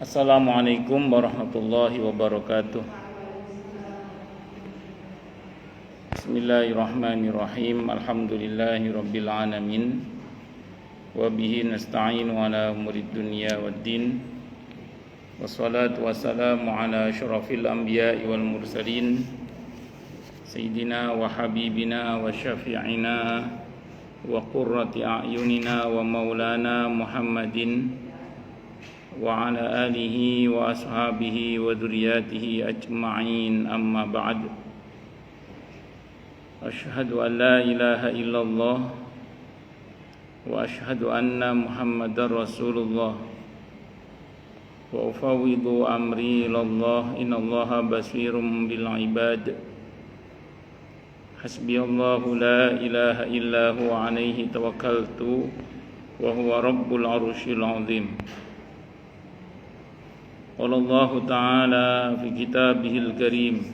Assalamualaikum warahmatullahi wabarakatuh. Bismillahirrahmanirrahim. Alhamdulillahi rabbil alamin. Wa bihi nasta'inu ala umurid dunya waddin. Wassalatu wassalamu ala asyrafil anbiya'i wal mursalin, Sayyidina wa habibina wa syafi'ina wa qurrati a'yunina wa maulana Muhammadin wa ala alihi wa ashabihi wa dzurriyyatihi ajma'in, amma ba'd. Asyhadu an la ilaha illallah wa asyhadu anna Muhammadar Rasulullah wa ufawwidu amri ilallah, innallaha basirum bil ibad. Hasbiyallahu la ilaha illa huwa alaihi tawakkaltu wa huwa rabbul arsyil azim. Qala Allah Ta'ala fi kitabihil karim,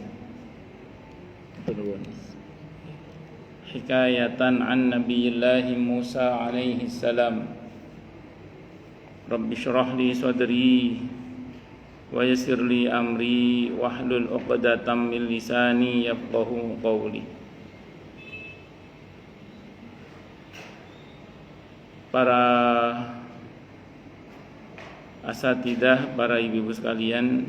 hikayatan an Nabiyillahi Musa alaihi salam, Rabbi syrah li sadri wa yassir li amri wahlul 'uqdatam min lisani yafqahu qawli. Para asatidah, para ibu-ibu sekalian,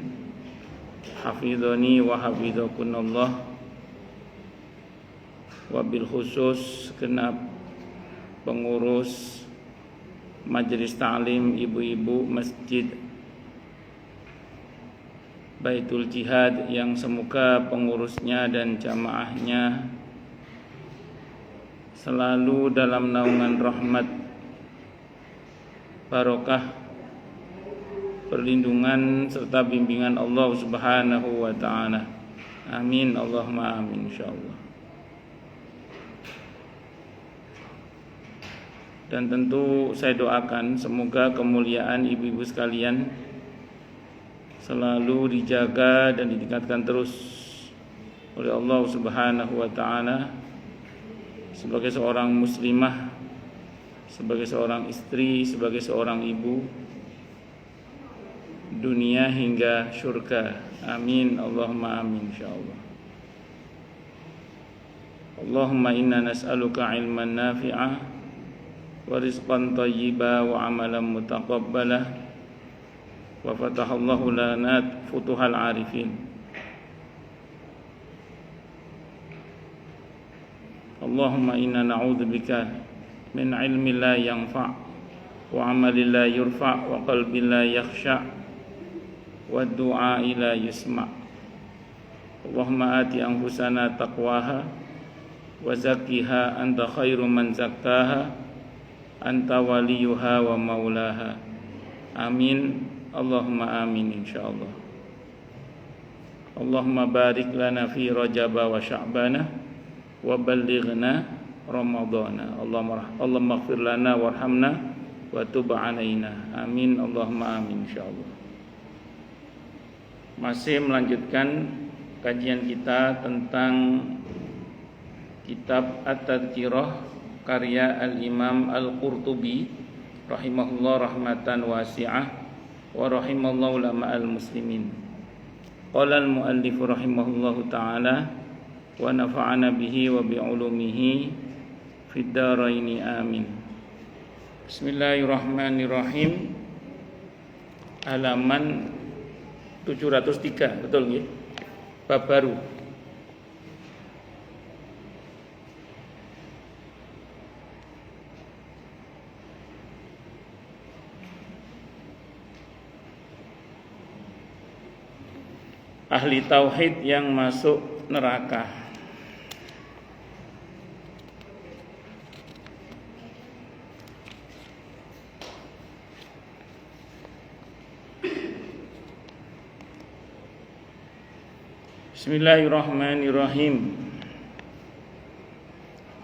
hafidhoni wa hafidhakunallah, wabil khusus genap pengurus majelis ta'lim ibu-ibu masjid Baitul Jihad, yang semoga pengurusnya dan jamaahnya selalu dalam naungan rahmat, barokah, perlindungan serta bimbingan Allah Subhanahu wa ta'ala. Amin, Allahumma amin, insyaallah. Dan tentu saya doakan semoga kemuliaan ibu-ibu sekalian selalu dijaga dan ditingkatkan terus oleh Allah Subhanahu wa ta'ala sebagai seorang muslimah, sebagai seorang istri, sebagai seorang ibu, dunia hingga syurga. Amin, Allahumma amin, insyaallah. Allahumma inna nas'aluka ilman nafi'ah wa rizqan thayyiba wa amalan mutaqabbalah wa fatahallahu lana futuhal arifin. Allahumma inna na'udzubika min ilmin la yanfa' wa amalin la yurfa' wa qalbin la yakhsha' wa du'a ila yusma'. Allahumma ati anfusana taqwaha wa zakkiha anta khairu man zakkaha anta waliyuha wa maulaha. Amin, Allahumma amin, insyaallah. Allahumma barik lana fi rajaba wa sya'bana wa ballighna ramadana. Allahumma ighfir lana warhamna wa tub alaina. Amin, Allahumma amin, insyaallah. Masih melanjutkan kajian kita tentang kitab At-Tadhkirah karya Al-Imam Al-Qurtubi rahimahullah rahmatan wasi'ah wa rahimallahu ulama al-muslimin. Qala al-muallif rahimahullahu ta'ala wa nafa'ana bihi wa bi'ulumihi fid dharaini amin. Bismillahirrahmanirrahim. Halaman 703, betul nggih? Bab baru. Ahli tauhid yang masuk neraka. Bismillahirrahmanirrahim.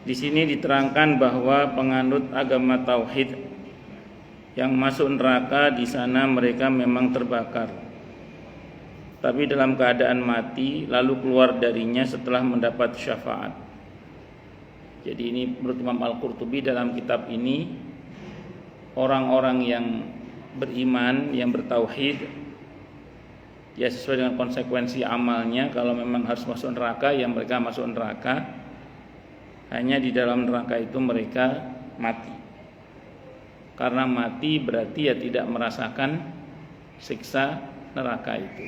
Di sini diterangkan bahwa penganut agama tauhid yang masuk neraka, di sana mereka memang terbakar, tapi dalam keadaan mati lalu keluar darinya setelah mendapat syafaat. Jadi ini menurut Imam Al-Qurtubi dalam kitab ini, orang-orang yang beriman, yang bertauhid, Ya sesuai dengan konsekuensi amalnya. Kalau memang harus masuk neraka, ya mereka masuk neraka. Hanya di dalam neraka itu mereka mati. Karena mati berarti ya tidak merasakan siksa neraka itu.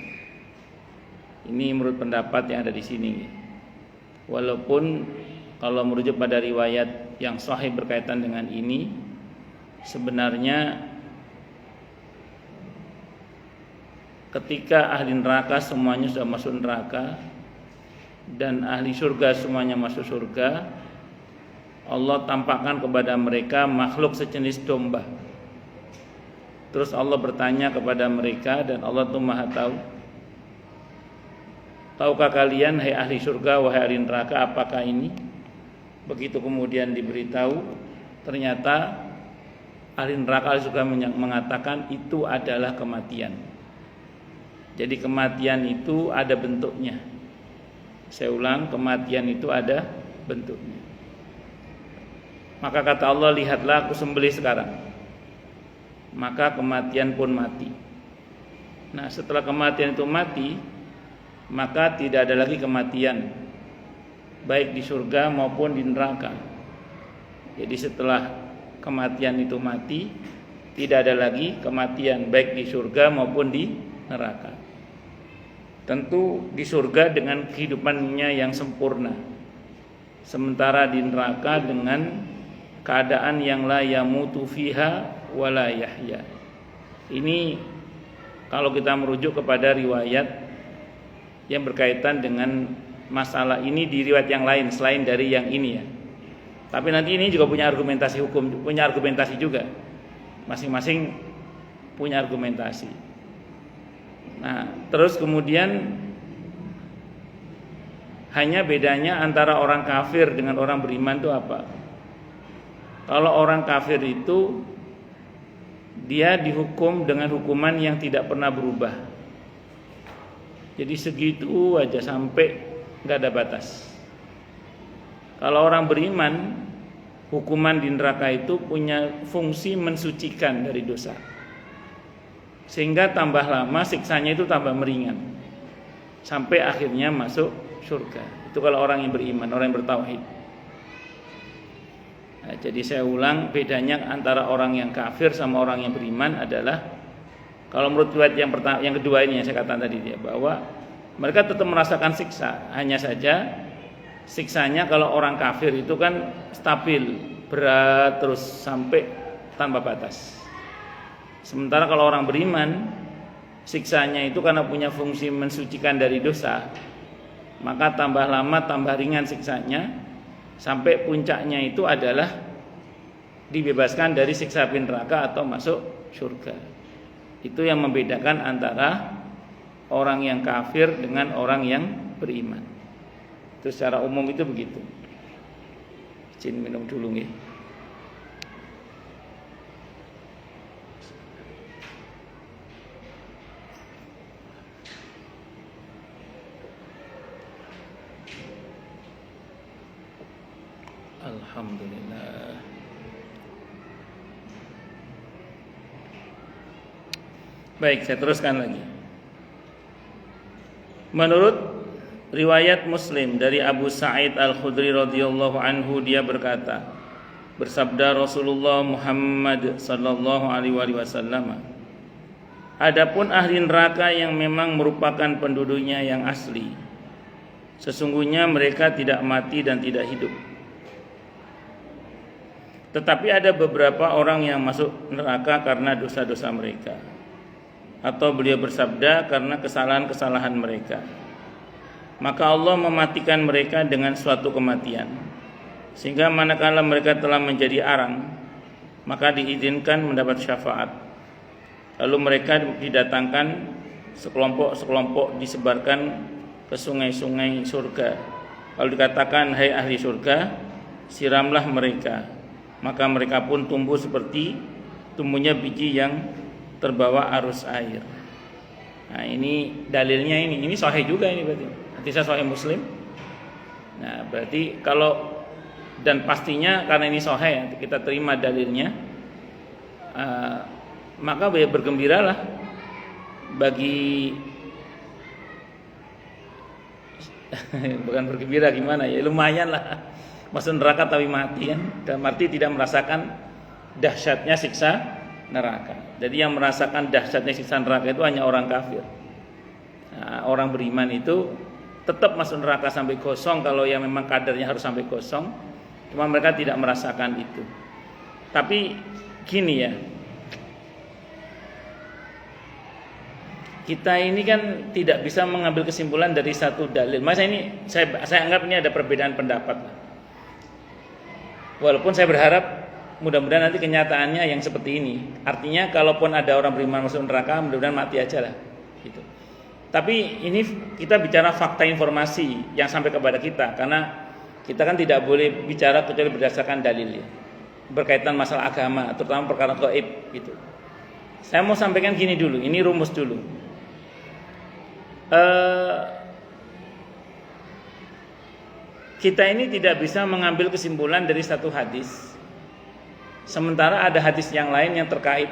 Ini menurut pendapat yang ada di sini. Walaupun kalau merujuk pada riwayat yang sahih berkaitan dengan ini, sebenarnya ketika ahli neraka semuanya sudah masuk neraka dan ahli surga semuanya masuk surga, Allah tampakkan kepada mereka makhluk sejenis domba. Terus Allah bertanya kepada mereka, dan Allah itu Maha tahu. Tahukah kalian, hai ahli surga, wahai ahli neraka, apakah ini? Begitu kemudian diberitahu, ternyata ahli neraka, ahli surga mengatakan itu adalah kematian. Jadi kematian itu ada bentuknya. Saya ulang, kematian itu ada bentuknya. Maka kata Allah, lihatlah aku sembelih sekarang. Maka kematian pun mati. Nah, setelah kematian itu mati, maka tidak ada lagi kematian, baik di surga maupun di neraka. Jadi setelah kematian itu mati, tidak ada lagi kematian baik di surga maupun di neraka. Tentu di surga dengan kehidupannya yang sempurna, sementara di neraka dengan keadaan yang la yamutu fiha wala yahya. Ini kalau kita merujuk kepada riwayat yang berkaitan dengan masalah ini di riwayat yang lain selain dari yang ini ya. Tapi nanti ini juga punya argumentasi hukum, punya argumentasi juga. Masing-masing punya argumentasi. Nah, terus kemudian hanya bedanya antara orang kafir dengan orang beriman itu apa? Kalau orang kafir itu dia dihukum dengan hukuman yang tidak pernah berubah. Jadi segitu aja sampai nggak ada batas. Kalau orang beriman, hukuman di neraka itu punya fungsi mensucikan dari dosa, sehingga tambah lama siksanya itu tambah meringan sampai akhirnya masuk surga. Itu kalau orang yang beriman, orang yang bertauhid. Nah, jadi saya ulang, bedanya antara orang yang kafir sama orang yang beriman adalah, kalau menurut riwayat yang kedua ini yang saya katakan tadi dia, bahwa mereka tetap merasakan siksa. Hanya saja siksanya kalau orang kafir itu kan stabil, berat terus sampai tanpa batas. Sementara kalau orang beriman, siksanya itu karena punya fungsi mensucikan dari dosa, maka tambah lama tambah ringan siksanya, sampai puncaknya itu adalah dibebaskan dari siksa api neraka atau masuk surga. Itu yang membedakan antara orang yang kafir dengan orang yang beriman. Itu secara umum itu begitu. Izin minum dulu nih. Alhamdulillah. Baik, saya teruskan lagi. Menurut riwayat Muslim dari Abu Sa'id Al-Khudri radhiyallahu anhu, dia berkata, bersabda Rasulullah Muhammad sallallahu alaihi wasallam, adapun ahli neraka yang memang merupakan penduduknya yang asli, sesungguhnya mereka tidak mati dan tidak hidup. Tetapi ada beberapa orang yang masuk neraka karena dosa-dosa mereka, atau beliau bersabda karena kesalahan-kesalahan mereka. Maka Allah mematikan mereka dengan suatu kematian, sehingga manakala mereka telah menjadi arang, maka diizinkan mendapat syafaat. Lalu mereka didatangkan sekelompok-sekelompok, disebarkan ke sungai-sungai surga. Lalu dikatakan, hai ahli surga, siramlah mereka. Maka mereka pun tumbuh seperti tumbuhnya biji yang terbawa arus air. Nah, ini dalilnya ini sahih juga ini berarti. Hadisnya sahih Muslim. Nah, berarti kalau dan pastinya karena ini sahih kita terima dalilnya, maka bergembiralah bagi Bukan bergembira gimana ya, lumayan lah. Masuk neraka tapi mati kan. Dalam arti tidak merasakan dahsyatnya siksa neraka. Jadi yang merasakan dahsyatnya siksa neraka itu hanya orang kafir. Nah, orang beriman itu tetap masuk neraka sampai gosong kalau yang memang kadarnya harus sampai gosong. Cuma mereka tidak merasakan itu. Tapi gini ya, kita ini kan tidak bisa mengambil kesimpulan dari satu dalil. Masa ini saya anggap ini ada perbedaan pendapat. Walaupun saya berharap mudah-mudahan nanti kenyataannya yang seperti ini. Artinya kalaupun ada orang beriman masuk neraka, mudah-mudahan mati aja lah. Gitu. Tapi ini kita bicara fakta informasi yang sampai kepada kita, karena kita kan tidak boleh bicara kecuali berdasarkan dalil ya, berkaitan masalah agama, terutama perkara gaib gitu. Saya mau sampaikan gini dulu, ini rumus dulu. Kita ini tidak bisa mengambil kesimpulan dari satu hadis, sementara ada hadis yang lain yang terkait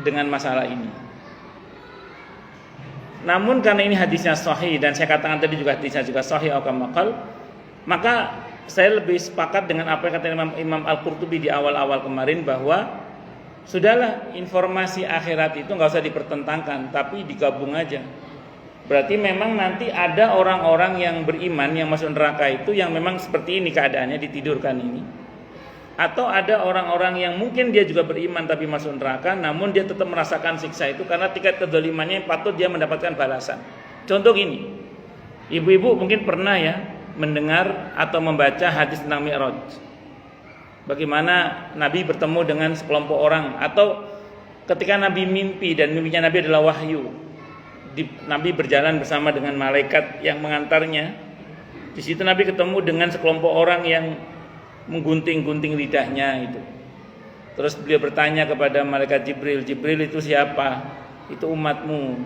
dengan masalah ini. Namun karena ini hadisnya sahih dan saya katakan tadi juga hadisnya juga sahih atau kamakal, maka saya lebih sepakat dengan apa yang kata Imam Al-Qurtubi di awal-awal kemarin, bahwa sudahlah, informasi akhirat itu nggak usah dipertentangkan, tapi digabung aja. Berarti memang nanti ada orang-orang yang beriman yang masuk neraka itu yang memang seperti ini keadaannya, ditidurkan ini. Atau ada orang-orang yang mungkin dia juga beriman tapi masuk neraka, namun dia tetap merasakan siksa itu karena tingkat kedzalimannya yang patut dia mendapatkan balasan. Contoh gini, ibu-ibu mungkin pernah ya mendengar atau membaca hadis tentang Mi'raj. Bagaimana Nabi bertemu dengan sekelompok orang, atau ketika Nabi mimpi dan mimpinya Nabi adalah wahyu. Nabi berjalan bersama dengan malaikat yang mengantarnya. Di situ Nabi ketemu dengan sekelompok orang yang menggunting-gunting lidahnya itu. Terus beliau bertanya kepada malaikat Jibril, "Jibril, itu siapa?" "Itu umatmu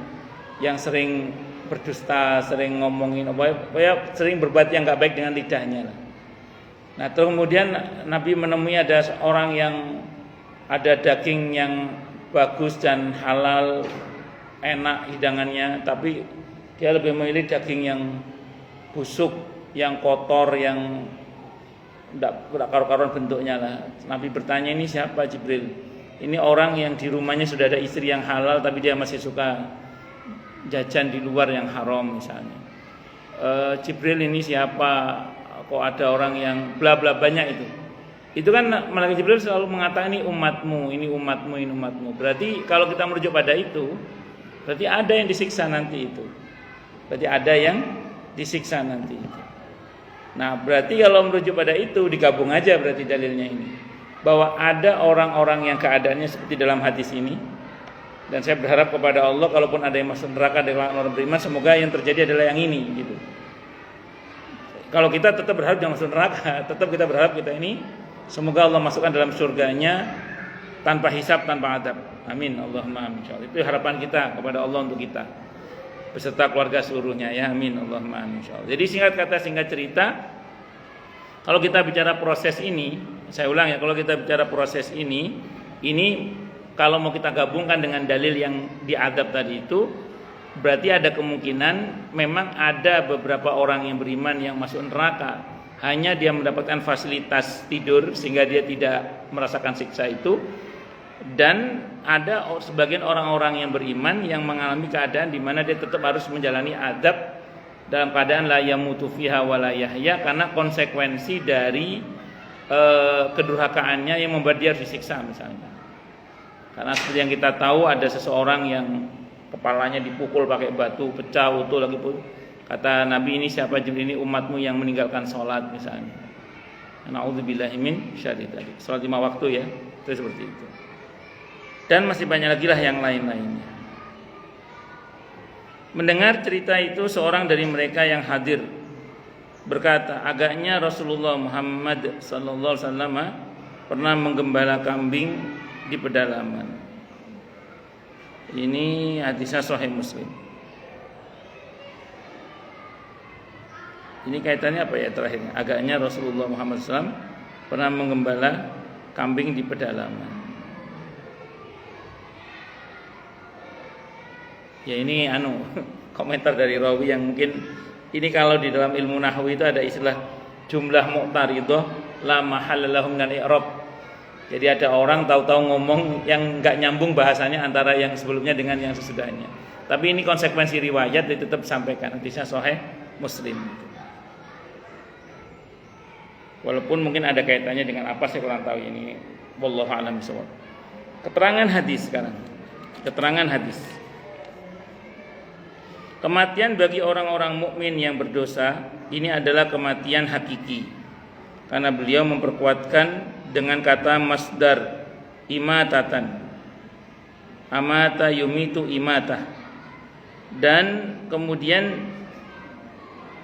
yang sering berdusta, sering ngomongin apa, sering berbuat yang enggak baik dengan lidahnya." Nah, terus kemudian Nabi menemui ada orang yang ada daging yang bagus dan halal, enak hidangannya, tapi dia lebih memilih daging yang busuk, yang kotor, yang tidak karu-karuan bentuknya lah. Nabi bertanya, "Ini siapa Jibril?" "Ini orang yang di rumahnya sudah ada istri yang halal, tapi dia masih suka jajan di luar yang haram misalnya." "Jibril, ini siapa? Kok ada orang yang bla bla banyak itu?" Itu kan malaikat Jibril selalu mengatakan, "Ini umatmu, ini umatmu, ini umatmu." Berarti kalau kita merujuk pada itu, berarti ada yang disiksa nanti itu. Berarti ada yang disiksa nanti itu. Nah, berarti kalau merujuk pada itu, digabung aja berarti dalilnya ini, bahwa ada orang-orang yang keadaannya seperti dalam hadis ini. Dan saya berharap kepada Allah, kalaupun ada yang masuk neraka dari orang beriman, semoga yang terjadi adalah yang ini gitu. Kalau kita tetap berharap jangan masuk neraka, tetap kita berharap kita ini semoga Allah masukkan dalam surganya tanpa hisab, tanpa adab. Amin, Allahumma amin. Itu harapan kita kepada Allah untuk kita beserta keluarga seluruhnya ya. Amin, Allahumma amin. Jadi singkat kata, singkat cerita, kalau kita bicara proses ini, saya ulang ya, kalau kita bicara proses ini kalau mau kita gabungkan dengan dalil yang diadab tadi itu, berarti ada kemungkinan memang ada beberapa orang yang beriman yang masuk neraka, hanya dia mendapatkan fasilitas tidur sehingga dia tidak merasakan siksa itu. Dan ada sebagian orang-orang yang beriman yang mengalami keadaan di mana dia tetap harus menjalani adab dalam keadaan la yamutu fiha wa la yahya, karena konsekuensi dari kedurhakaannya yang membuat dia harus disiksa misalnya. Karena seperti yang kita tahu, ada seseorang yang kepalanya dipukul pakai batu, pecah utuh lagi pun. Kata Nabi, "Ini siapa Jibril?" "Ini umatmu yang meninggalkan sholat misalnya." Na'udzubillahi min syarri tadi. Sholat 5 waktu ya. Itu seperti itu. Dan masih banyak lagi lah yang lain-lainnya. Mendengar cerita itu, seorang dari mereka yang hadir berkata, "Agaknya Rasulullah Muhammad sallallahu alaihi wasallam pernah menggembala kambing di pedalaman." Ini hadisnya Sahih Muslim. Ini kaitannya apa ya terakhirnya? Agaknya Rasulullah Muhammad SAW pernah menggembala kambing di pedalaman. Ya ini komentar dari rawi yang mungkin Ini kalau di dalam ilmu nahwu itu ada istilah jumlah mu'taridah la mahalla lahu minal i'rab. Jadi ada orang tahu-tahu ngomong yang enggak nyambung bahasanya antara yang sebelumnya dengan yang sesudahnya. Tapi ini konsekuensi riwayat dia tetap sampaikan. Hadisnya sahih Muslim. Walaupun mungkin ada kaitannya dengan apa saya kurang tahu ini. Wallahu a'lam bishawab. Keterangan hadis sekarang. Keterangan hadis. Kematian bagi orang-orang mukmin yang berdosa ini adalah kematian hakiki. Karena beliau memperkuatkan dengan kata masdar imatatan. Amata yumitu imatah. Dan kemudian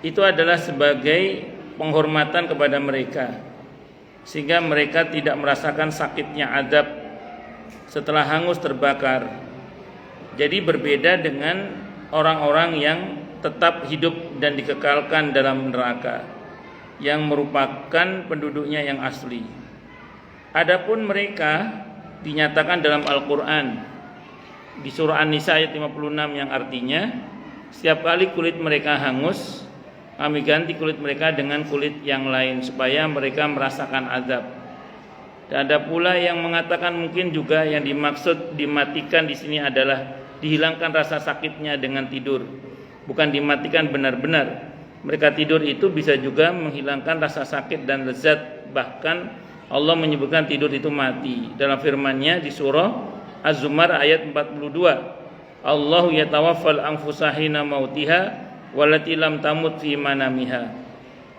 itu adalah sebagai penghormatan kepada mereka, sehingga mereka tidak merasakan sakitnya azab setelah hangus terbakar. Jadi berbeda dengan orang-orang yang tetap hidup dan dikekalkan dalam neraka, yang merupakan penduduknya yang asli. Adapun mereka dinyatakan dalam Al-Quran di surah An-Nisa ayat 56 yang artinya setiap kali kulit mereka hangus, kami ganti kulit mereka dengan kulit yang lain supaya mereka merasakan azab. Dan ada pula yang mengatakan mungkin juga yang dimaksud dimatikan di sini adalah dihilangkan rasa sakitnya dengan tidur, bukan dimatikan benar-benar. Mereka tidur itu bisa juga menghilangkan rasa sakit dan lezat. Bahkan Allah menyebutkan tidur itu mati dalam firman-Nya di surah Az-Zumar ayat 42. Allahu yatawaffal anfusa hina mautiha walati lam tamut fi manamiha.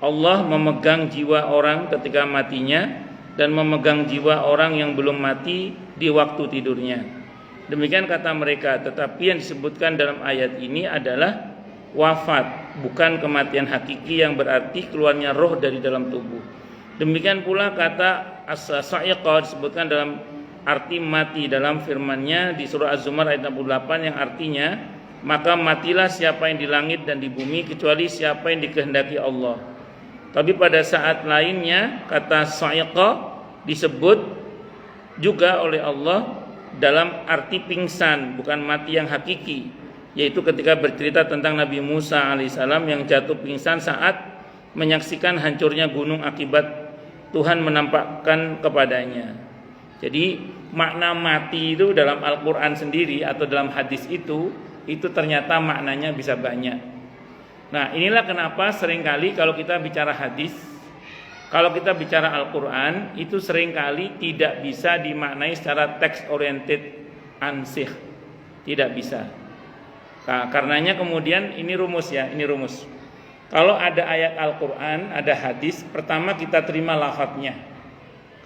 Allah memegang jiwa orang ketika matinya dan memegang jiwa orang yang belum mati di waktu tidurnya. Demikian kata mereka, tetapi yang disebutkan dalam ayat ini adalah wafat, bukan kematian hakiki yang berarti keluarnya roh dari dalam tubuh. Demikian pula kata as-sa'iqah disebutkan dalam arti mati dalam firman-Nya di surah Az-Zumar ayat 68 yang artinya maka matilah siapa yang di langit dan di bumi kecuali siapa yang dikehendaki Allah. Tapi pada saat lainnya kata sa'iqah disebut juga oleh Allah dalam arti pingsan, bukan mati yang hakiki, yaitu ketika bercerita tentang Nabi Musa alaihissalam yang jatuh pingsan saat menyaksikan hancurnya gunung akibat Tuhan menampakkan kepadanya. Jadi makna mati itu dalam Al-Quran sendiri atau dalam hadis itu ternyata maknanya bisa banyak. Nah, inilah kenapa seringkali kalau kita bicara hadis, kalau kita bicara Al-Quran, itu seringkali tidak bisa dimaknai secara text oriented ansih. Tidak bisa. Nah, karenanya kemudian ini rumus ya, ini rumus. Kalau ada ayat Al-Quran, ada hadis, pertama kita terima lafadznya.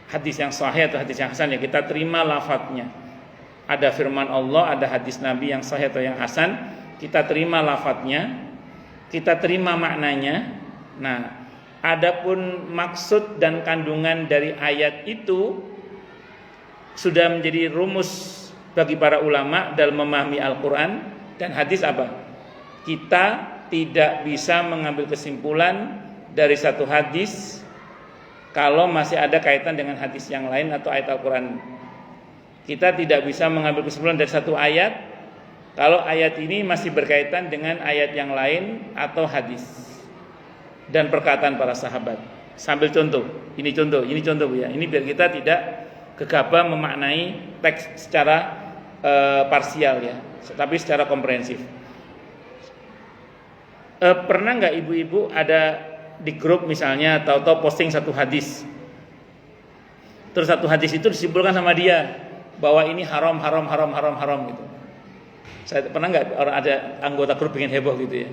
Hadis yang sahih atau hadis yang hasan ya, kita terima lafadznya. Ada firman Allah, ada hadis Nabi yang sahih atau yang hasan, kita terima lafadznya, kita terima maknanya. Nah, adapun maksud dan kandungan dari ayat itu sudah menjadi rumus bagi para ulama dalam memahami Al-Quran dan hadis apa? Kita tidak bisa mengambil kesimpulan dari satu hadis kalau masih ada kaitan dengan hadis yang lain atau ayat Al-Quran. Kita tidak bisa mengambil kesimpulan dari satu ayat kalau ayat ini masih berkaitan dengan ayat yang lain atau hadis dan perkataan para sahabat. Sambil contoh, ini contoh Bu ya. Ini biar kita tidak gegabah memaknai teks secara parsial ya, tapi secara komprehensif. Pernah nggak ibu-ibu ada di grup misalnya tahu-tahu posting satu hadis, terus satu hadis itu disimpulkan sama dia bahwa ini haram gitu. Saya pernah nggak orang ada anggota grup bikin heboh gitu ya.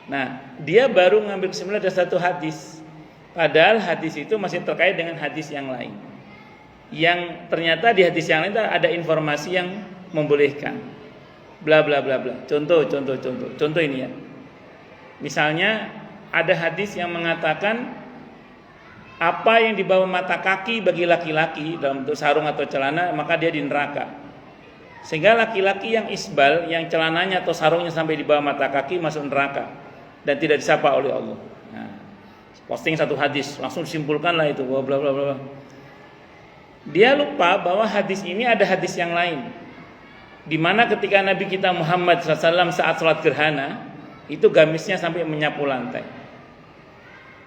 Nah, dia baru ngambil kesimpulan dari satu hadis, padahal hadis itu masih terkait dengan hadis yang lain, yang ternyata di hadis yang lain ada informasi yang membolehkan. Bla bla bla bla. Contoh ini ya. Misalnya ada hadis yang mengatakan apa yang di bawah mata kaki bagi laki-laki dalam bentuk sarung atau celana maka dia di neraka. Sehingga laki-laki yang isbal, yang celananya atau sarungnya sampai di bawah mata kaki masuk neraka dan tidak disapa oleh Allah. Nah, posting satu hadis langsung disimpulkanlah itu bla bla bla. Dia lupa bahwa hadis ini ada hadis yang lain, di mana ketika Nabi kita Muhammad SAW saat sholat gerhana itu gamisnya sampai menyapu lantai.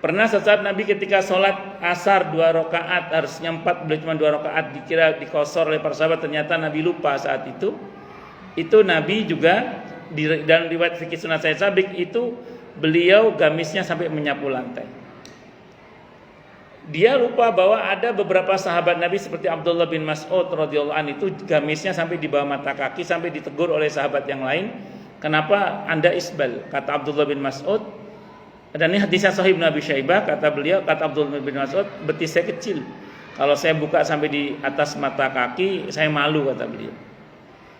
Pernah sesaat Nabi ketika sholat asar 2 rakaat, harusnya 4, boleh cuma 2 rakaat, dikira dikosor oleh para sahabat, ternyata Nabi lupa saat itu. Itu Nabi juga dalam riwayat fikih Sunan Said Sabiq itu beliau gamisnya sampai menyapu lantai. Dia lupa bahwa ada beberapa sahabat Nabi seperti Abdullah bin Mas'ud radhiyallahu anhu itu gamisnya sampai di bawah mata kaki, sampai ditegur oleh sahabat yang lain, "Kenapa Anda isbal?" Kata Abdullah bin Mas'ud, dan ini hadisnya Sahih Ibnu Abi Syaibah, kata Abdullah bin Mas'ud, "Betis saya kecil. Kalau saya buka sampai di atas mata kaki, saya malu," kata beliau.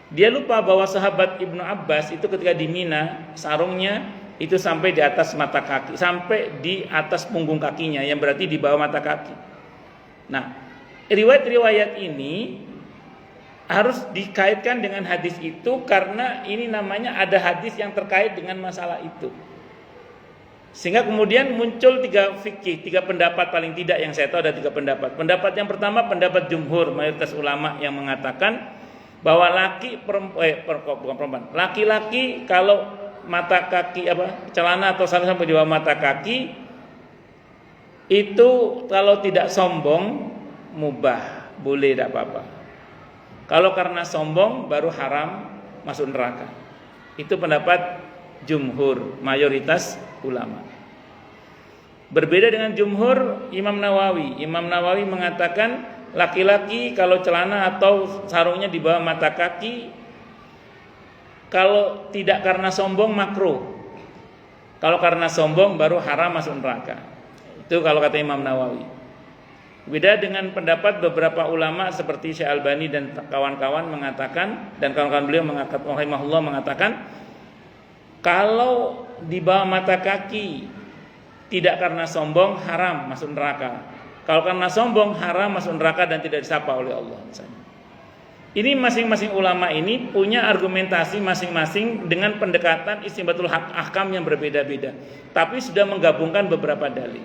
Dia lupa bahwa sahabat Ibnu Abbas itu ketika di Mina, sarungnya itu sampai di atas mata kaki, sampai di atas punggung kakinya, yang berarti di bawah mata kaki. Nah, riwayat-riwayat ini harus dikaitkan dengan hadis itu, karena ini namanya ada hadis yang terkait dengan masalah itu. Sehingga kemudian muncul 3 fikih, 3 pendapat paling tidak yang saya tahu ada 3 pendapat. Pendapat yang pertama pendapat jumhur, mayoritas ulama yang mengatakan bahwa laki-laki kalau mata kaki celana atau sarung sampai di bawah mata kaki itu kalau tidak sombong mubah, boleh, tidak apa-apa. Kalau karena sombong baru haram, masuk neraka. Itu pendapat jumhur, mayoritas ulama. Berbeda dengan jumhur Imam Nawawi. Imam Nawawi mengatakan laki-laki kalau celana atau sarungnya di bawah mata kaki, kalau tidak karena sombong makruh. Kalau karena sombong baru haram, masuk neraka. Itu kalau kata Imam Nawawi. Beda dengan pendapat beberapa ulama seperti Syekh Albani dan kawan-kawan mengatakan, dan kawan-kawan beliau rahimahullah mengatakan, kalau di bawah mata kaki tidak karena sombong haram, masuk neraka. Kalau karena sombong haram, masuk neraka dan tidak disapa oleh Allah misalnya. Ini masing-masing ulama ini punya argumentasi masing-masing dengan pendekatan istinbatul ahkam yang berbeda-beda, tapi sudah menggabungkan beberapa dalil.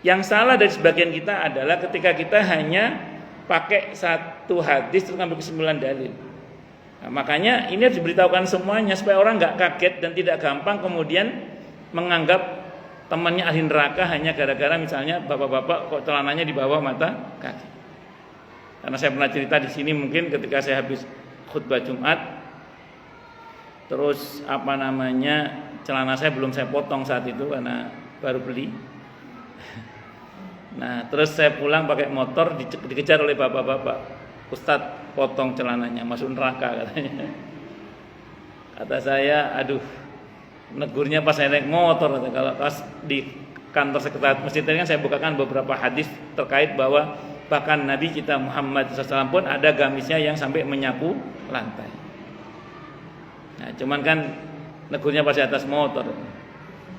Yang salah dari sebagian kita adalah ketika kita hanya pakai satu hadis terus ngambil kesimpulan dalil. Nah, makanya ini harus diberitahukan semuanya supaya orang nggak kaget dan tidak gampang kemudian menganggap temannya ahli neraka hanya gara-gara misalnya bapak-bapak kok celananya di bawah mata kaki. Karena saya pernah cerita di sini, mungkin ketika saya habis khutbah Jumat, terus celana saya belum saya potong saat itu karena baru beli. Nah, terus saya pulang pakai motor, dikejar oleh bapak-bapak, "Ustadz, potong celananya, masuk neraka," katanya. Kata saya, aduh, negurnya pas saya naik motor. Kalau pas di kantor sekretariat masjid ini kan saya bukakan beberapa hadis terkait bahwa bahkan Nabi kita Muhammad SAW pun ada gamisnya yang sampai menyapu lantai. Nah, cuman kan negurnya pas di atas motor.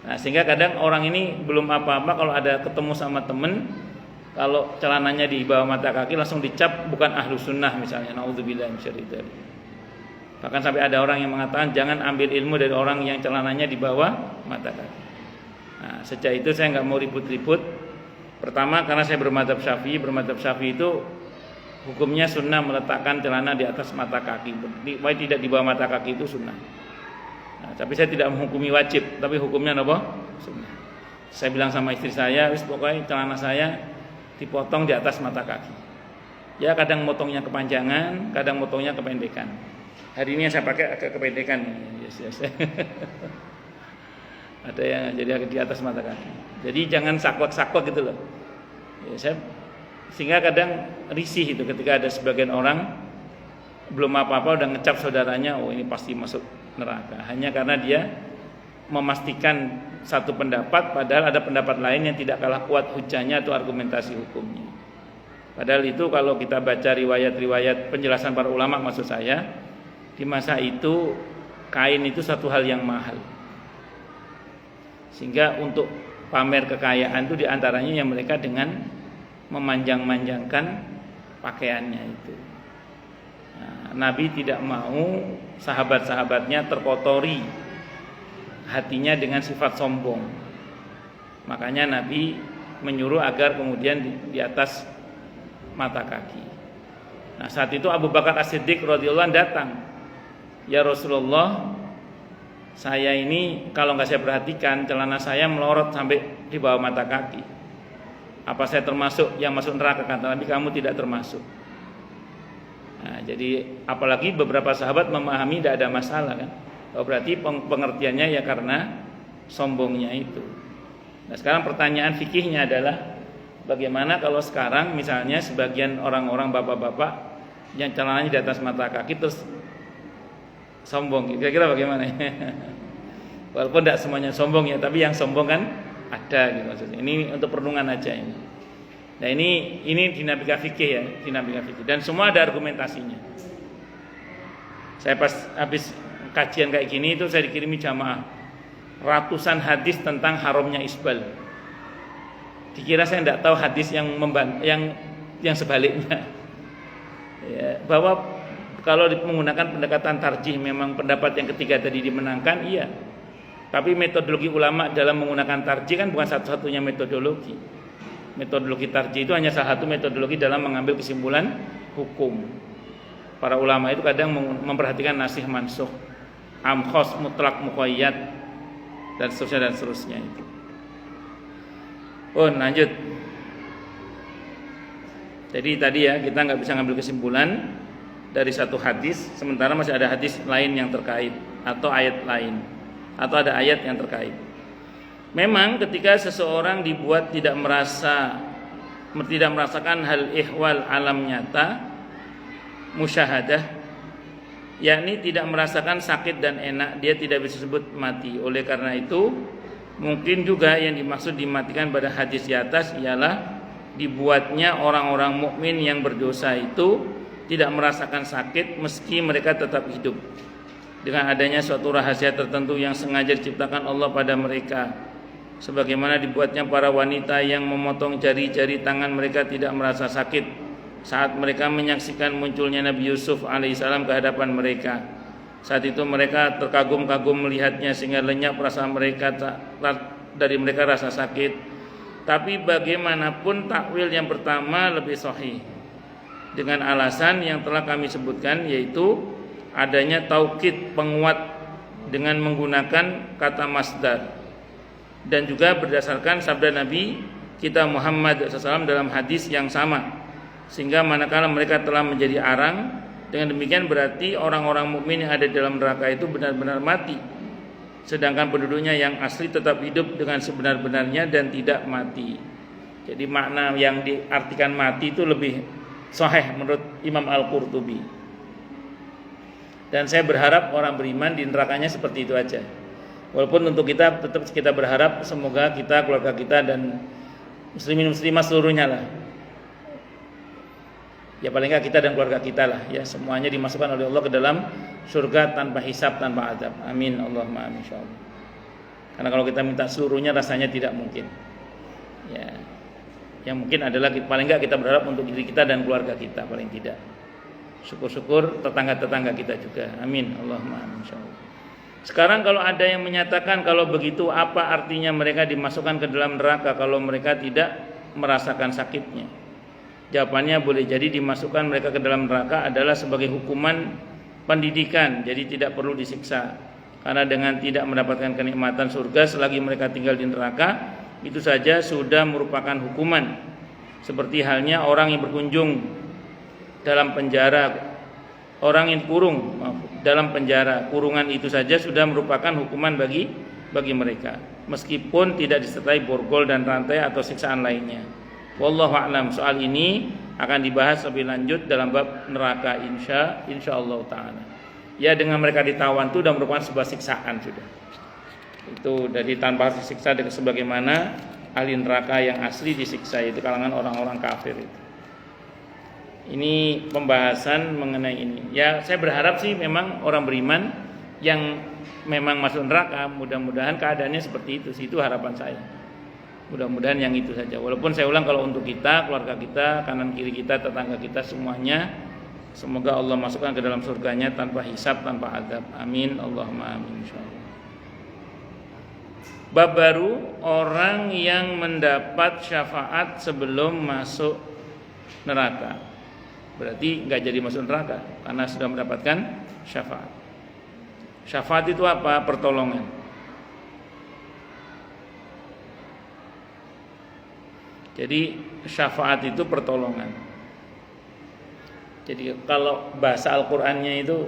Nah, sehingga kadang orang ini belum apa-apa kalau ada ketemu sama temen, kalau celananya di bawah mata kaki langsung dicap bukan ahlu sunnah misalnya. Naudzubillah min syarri dzalik. Bahkan sampai ada orang yang mengatakan jangan ambil ilmu dari orang yang celananya di bawah mata kaki. Nah, sejak itu saya nggak mau ribut-ribut. Pertama karena saya bermadzhab Syafi'i itu hukumnya sunnah meletakkan celana di atas mata kaki. Tidak di bawah mata kaki itu sunnah. Nah, tapi saya tidak menghukumi wajib, tapi hukumnya apa? Sunnah. Saya bilang sama istri saya, pokoknya celana saya dipotong di atas mata kaki. Ya kadang motongnya kepanjangan, kadang motongnya kependekan. Hari ini yang saya pakai agak kependekan. Yes. Ada yang jadi di atas mata kaki. Jadi jangan saklek-saklek gitu loh. Ya, sehingga kadang risih itu ketika ada sebagian orang belum apa-apa udah ngecap saudaranya, oh ini pasti masuk neraka. Hanya karena dia memastikan satu pendapat, padahal ada pendapat lain yang tidak kalah kuat hujahnya atau argumentasi hukumnya. Padahal itu kalau kita baca riwayat-riwayat penjelasan para ulama, maksud saya, di masa itu kain itu satu hal yang mahal. Sehingga untuk pamer kekayaan itu diantaranya yang mereka dengan memanjang-manjangkan pakaiannya itu. Nah, Nabi tidak mau sahabat-sahabatnya terkotori hatinya dengan sifat sombong. Makanya Nabi menyuruh agar kemudian di atas mata kaki. Nah, saat itu Abu Bakar As-Siddiq radhiyallahu anhu datang, "Ya Rasulullah, Saya ini kalau nggak saya perhatikan celana saya melorot sampai di bawah mata kaki. Apa saya termasuk yang masuk neraka? Kata Nabi, kamu tidak termasuk. Nah, jadi apalagi beberapa sahabat memahami tidak ada masalah kan. Oh, berarti pengertiannya ya karena sombongnya itu. Nah, sekarang pertanyaan fikihnya adalah bagaimana kalau sekarang misalnya sebagian orang-orang bapak-bapak yang celananya di atas mata kaki terus sombong, kira-kira bagaimana? Walaupun tidak semuanya sombong ya, tapi yang sombong kan ada gitu maksudnya. Ini untuk perenungan aja ini. Nah ini dinamika fikih ya, dinamika fikih. Dan semua ada argumentasinya. Saya pas habis kajian kayak gini itu saya dikirimi jamaah ratusan hadis tentang haramnya isbal. Dikira saya tidak tahu hadis yang yang sebaliknya. Ya, bahwa kalau menggunakan pendekatan tarjih memang pendapat yang ketiga tadi dimenangkan, iya. Tapi metodologi ulama dalam menggunakan tarjih kan bukan satu-satunya metodologi. Metodologi tarjih itu hanya salah satu metodologi dalam mengambil kesimpulan hukum. Para ulama itu kadang memperhatikan nasih mansukh, am khos, mutlak, muqayyad, dan seterusnya itu. Oh, lanjut. Jadi tadi ya kita nggak bisa ngambil kesimpulan dari satu hadis, sementara masih ada hadis lain yang terkait atau ayat lain atau ada ayat yang terkait. Memang ketika seseorang dibuat tidak merasakan hal ihwal alam nyata, musyahadah, yakni tidak merasakan sakit dan enak, dia tidak bisa disebut mati. Oleh karena itu, mungkin juga yang dimaksud dimatikan pada hadis di atas ialah dibuatnya orang-orang mukmin yang berdosa itu tidak merasakan sakit meski mereka tetap hidup, dengan adanya suatu rahasia tertentu yang sengaja diciptakan Allah pada mereka, sebagaimana dibuatnya para wanita yang memotong jari-jari tangan mereka tidak merasa sakit saat mereka menyaksikan munculnya Nabi Yusuf alaihissalam ke hadapan mereka. Saat itu mereka terkagum-kagum melihatnya sehingga lenyap rasa mereka dari mereka rasa sakit. Tapi bagaimanapun takwil yang pertama lebih sahih, dengan alasan yang telah kami sebutkan, yaitu adanya taukid penguat dengan menggunakan kata masdar, dan juga berdasarkan sabda Nabi kita Muhammad SAW dalam hadis yang sama, sehingga manakala mereka telah menjadi arang, dengan demikian berarti orang-orang mukmin yang ada dalam neraka itu benar-benar mati, sedangkan penduduknya yang asli tetap hidup dengan sebenar-benarnya dan tidak mati. Jadi makna yang diartikan mati itu lebih sahih menurut Imam Al-Qurtubi. Dan saya berharap orang beriman di nerakanya seperti itu aja. Walaupun untuk kita tetap kita berharap semoga kita, keluarga kita dan muslimin muslimah seluruhnya lah, ya paling enggak kita dan keluarga kita lah ya, semuanya dimasukkan oleh Allah ke dalam surga tanpa hisab, tanpa azab. Amin Allahumma amin insyaallah. Karena kalau kita minta seluruhnya rasanya tidak mungkin. Ya. Yang mungkin adalah paling enggak kita berharap untuk diri kita dan keluarga kita paling tidak. Syukur-syukur tetangga-tetangga kita juga. Amin Allahumma amin insyaallah. Sekarang kalau ada yang menyatakan kalau begitu apa artinya mereka dimasukkan ke dalam neraka kalau mereka tidak merasakan sakitnya? Jawabannya boleh jadi dimasukkan mereka ke dalam neraka adalah sebagai hukuman pendidikan, jadi tidak perlu disiksa. Karena dengan tidak mendapatkan kenikmatan surga selagi mereka tinggal di neraka, itu saja sudah merupakan hukuman. Seperti halnya orang yang berkunjung dalam penjara, orang yang kurung dalam penjara, kurungan itu saja sudah merupakan hukuman bagi mereka, meskipun tidak disertai borgol dan rantai atau siksaan lainnya. Wallahu a'lam. Soal ini akan dibahas lebih lanjut dalam bab neraka insyaallah taala. Ya, dengan mereka ditawan itu sudah merupakan sebuah siksaan sudah. Itu dari tanpa disiksa sebagaimana ahli neraka yang asli disiksa, yaitu kalangan orang-orang kafir itu. Ini pembahasan mengenai ini. Ya, saya berharap sih memang orang beriman yang memang masuk neraka, mudah-mudahan keadaannya seperti itu sih, itu harapan saya. Mudah-mudahan yang itu saja. Walaupun saya ulang, kalau untuk kita, keluarga kita, kanan kiri kita, tetangga kita semuanya, semoga Allah masukkan ke dalam surganya tanpa hisab, tanpa azab. Amin Allahumma amin insyaallah. Bab baru, orang yang mendapat syafaat sebelum masuk neraka. Berarti enggak jadi masuk neraka karena sudah mendapatkan syafaat. Syafaat itu apa? Pertolongan. Jadi syafaat itu pertolongan. Jadi kalau bahasa Al-Qur'annya itu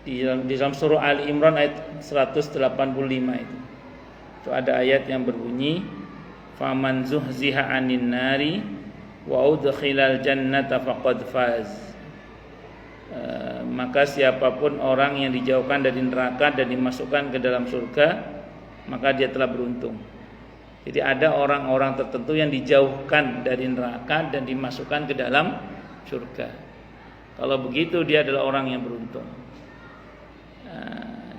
di dalam surah Ali Imran ayat 185 itu ada ayat yang berbunyi faman zuhziha 'anil nari wa udkhilal jannata faqad faz. Maka siapapun orang yang dijauhkan dari neraka dan dimasukkan ke dalam surga, maka dia telah beruntung. Jadi ada orang-orang tertentu yang dijauhkan dari neraka dan dimasukkan ke dalam surga. Kalau begitu dia adalah orang yang beruntung.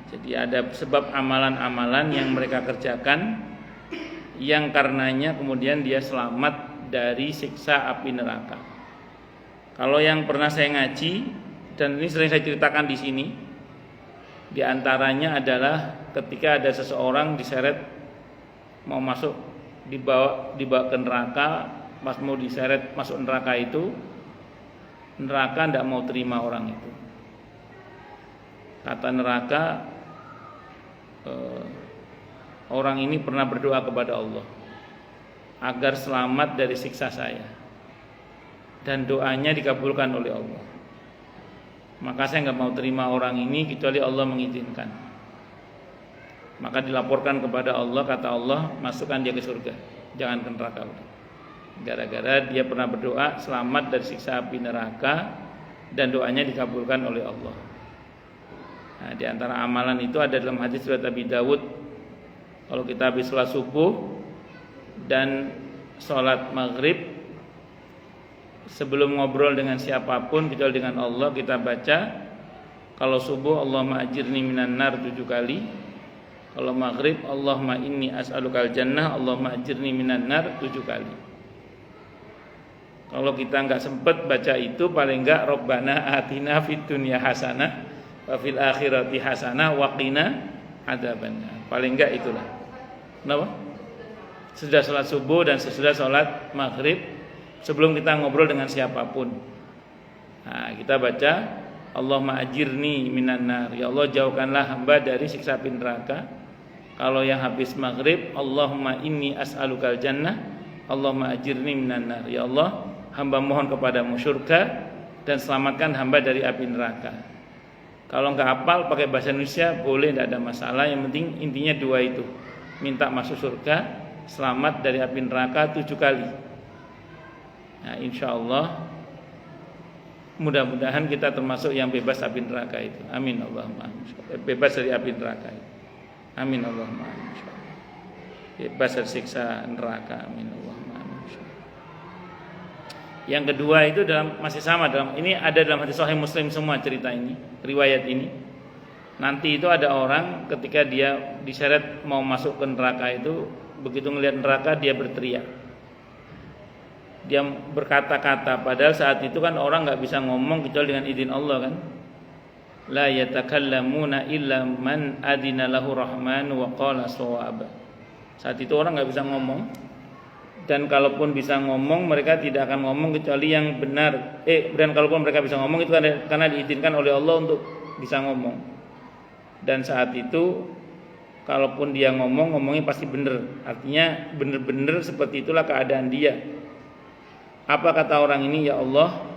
Jadi ada sebab amalan-amalan yang mereka kerjakan yang karenanya kemudian dia selamat dari siksa api neraka. Kalau yang pernah saya ngaji dan ini sering saya ceritakan di sini, di antaranya adalah ketika ada seseorang diseret mau masuk dibawa ke neraka, pas mau diseret masuk neraka itu, neraka tidak mau terima orang itu. Kata neraka, orang ini pernah berdoa kepada Allah agar selamat dari siksa saya, dan doanya dikabulkan oleh Allah. Maka saya nggak mau terima orang ini kecuali Allah mengizinkan. Maka dilaporkan kepada Allah, kata Allah, masukkan dia ke surga, jangan ke neraka. Gara-gara dia pernah berdoa selamat dari siksa api neraka dan doanya dikabulkan oleh Allah. Nah, di antara amalan itu ada dalam hadis riwayat Abi Dawud, kalau kita habis sholat subuh dan sholat maghrib, sebelum ngobrol dengan siapapun kecuali dengan Allah, kita baca kalau subuh Allahumma ajirni minan nar 7 kali. Kalau maghrib Allahumma inni as'alukal jannah Allahumma ajirni minan nar 7 kali. Kalau kita enggak sempat baca itu, paling enggak Rabbana atina fid dunya hasanah wa fil akhirati hasanah wa qina adzabannar. Paling enggak itulah. Kenapa? Sudah sholat subuh dan sesudah sholat maghrib, sebelum kita ngobrol dengan siapapun, nah, kita baca Allahumma ajirni minan nar, ya Allah jauhkanlah hamba dari siksa api neraka. Kalau yang habis maghrib Allahumma inni as'alukal jannah Allahumma ajirni minan nar, ya Allah hamba mohon kepadamu surga dan selamatkan hamba dari api neraka. Kalau enggak hafal pakai bahasa Indonesia boleh, tidak ada masalah. Yang penting intinya 2 itu, minta masuk surga, selamat dari api neraka 7 kali. Nah, insya Allah mudah-mudahan kita termasuk yang bebas api neraka itu. Amin Allahumma amin. Bebas dari api neraka itu. Amin Allahumma amin. Bebas dari siksa neraka. Amin Allahumma amin. Yang kedua itu masih sama ini ada dalam hadis Sahih Muslim semua cerita ini, riwayat ini. Nanti itu ada orang ketika dia diseret mau masuk ke neraka itu, begitu ngelihat neraka dia berteriak. Dia berkata-kata, padahal saat itu kan orang nggak bisa ngomong kecuali dengan izin Allah kan. La yatakallamuna illa man adina lahu rahman wa qala shawaba. Saat itu orang nggak bisa ngomong, dan kalaupun bisa ngomong mereka tidak akan ngomong kecuali yang benar. Dan kalaupun mereka bisa ngomong itu karena diizinkan oleh Allah untuk bisa ngomong. Dan saat itu kalaupun dia ngomongnya pasti benar. Artinya benar-benar seperti itulah keadaan dia. Apa kata orang ini? Ya Allah,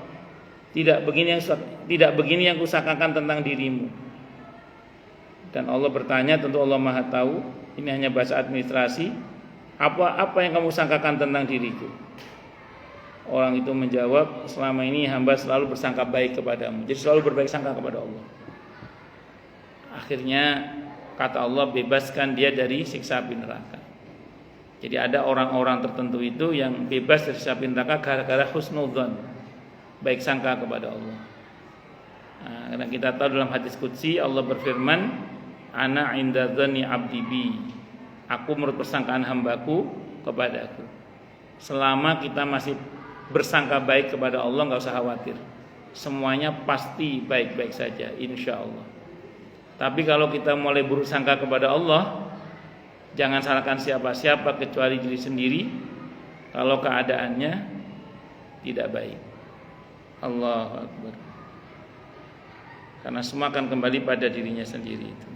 tidak begini yang kusangkakan tentang dirimu. Dan Allah bertanya, tentu Allah Maha tahu, ini hanya bahasa administrasi. Apa yang kamu sangkakan tentang diriku? Orang itu menjawab, selama ini hamba selalu bersangka baik kepadamu. Jadi selalu berbaik sangka kepada Allah. Akhirnya kata Allah, bebaskan dia dari siksa api neraka. Jadi ada orang-orang tertentu itu yang bebas dari siksa api neraka gara-gara husnudzon, baik sangka kepada Allah. Nah, karena kita tahu dalam hadis qudsi Allah berfirman, ana inda dzanni abdi bi, aku menurut persangkaan hambaku kepadaku. Selama kita masih bersangka baik kepada Allah, enggak usah khawatir, semuanya pasti baik-baik saja insya Allah. Tapi kalau kita mulai buruk sangka kepada Allah, jangan salahkan siapa-siapa kecuali diri sendiri kalau keadaannya tidak baik. Allahu Akbar. karena semua akan kembali pada dirinya sendiri itu.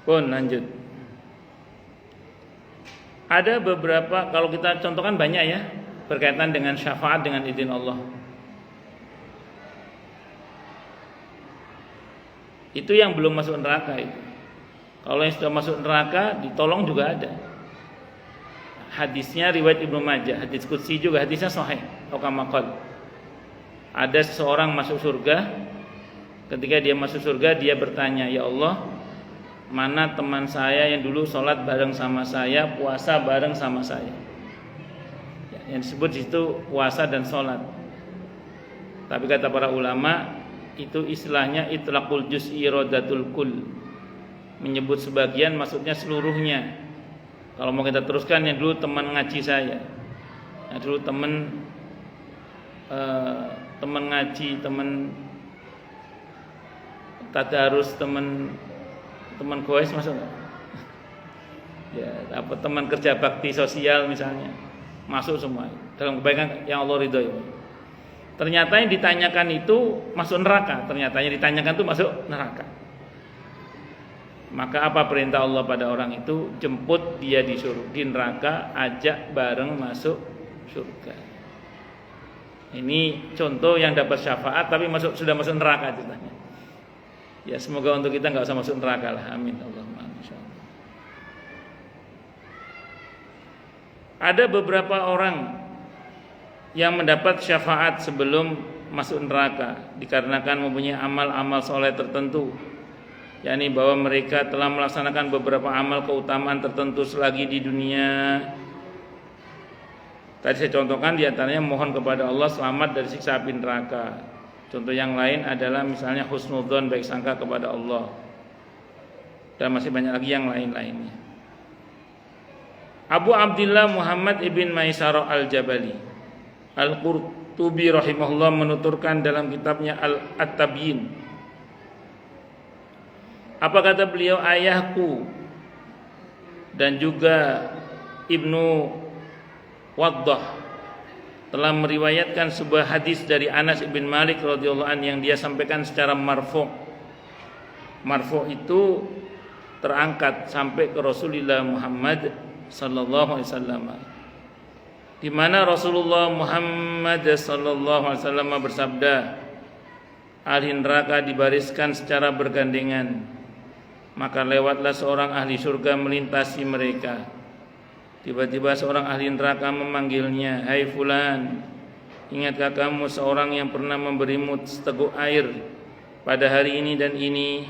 Pun lanjut. Ada beberapa, kalau kita contohkan banyak ya, berkaitan dengan syafaat dengan izin Allah. Itu yang belum masuk neraka itu. Kalau yang sudah masuk neraka ditolong juga ada. Hadisnya riwayat Ibnu Majah, hadis qudsi juga, hadisnya sahih. Okamakal. Ada seseorang masuk surga. Ketika dia masuk surga, dia bertanya, "Ya Allah, mana teman saya yang dulu sholat bareng sama saya, puasa bareng sama saya?" Yang disebut di situ puasa dan sholat. Tapi kata para ulama, itu istilahnya itlaqul juz'i iradatul kull. Menyebut sebagian maksudnya seluruhnya. Kalau mau kita teruskan, yang dulu teman ngaji saya, yang dulu teman ngaji, teman tadarus, teman goes masuk nggak? Ya, apa teman kerja bakti sosial misalnya, masuk semua dalam kebaikan yang Allah ridhoi. Ternyata yang ditanyakan itu masuk neraka. Ternyata yang ditanyakan itu masuk neraka. Maka apa perintah Allah pada orang itu? Jemput dia di neraka, ajak bareng masuk surga. Ini contoh yang dapat syafaat tapi sudah masuk neraka ceritanya. Ya, semoga untuk kita nggak usah masuk neraka lah. Amin Allahumma insyaallah. Ada beberapa orang yang mendapat syafaat sebelum masuk neraka dikarenakan mempunyai amal-amal soleh tertentu, yakni bahwa mereka telah melaksanakan beberapa amal keutamaan tertentu selagi di dunia. Tadi saya contohkan diantaranya mohon kepada Allah selamat dari siksa api neraka. Contoh yang lain adalah misalnya husnudzon, baik sangka kepada Allah. Dan masih banyak lagi yang lain-lainnya. Abu Abdillah Muhammad ibn Maisarah al-Jabali Al-Qurtubi rahimahullah menuturkan dalam kitabnya At-Tabyin. Apa kata beliau? Ayahku dan juga Ibnu Waddah telah meriwayatkan sebuah hadis dari Anas bin Malik radhiyallahu anhu yang dia sampaikan secara marfu'. Marfu' itu terangkat sampai ke Rasulullah Muhammad sallallahu alaihi wasallam, di mana Rasulullah Muhammad sallallahu alaihi wasallam bersabda, ahli neraka dibariskan secara bergandengan, maka lewatlah seorang ahli surga melintasi mereka. Tiba-tiba seorang ahli neraka memanggilnya, "Hai fulan, ingatkah kamu seorang yang pernah memberimu seteguk air pada hari ini dan ini?"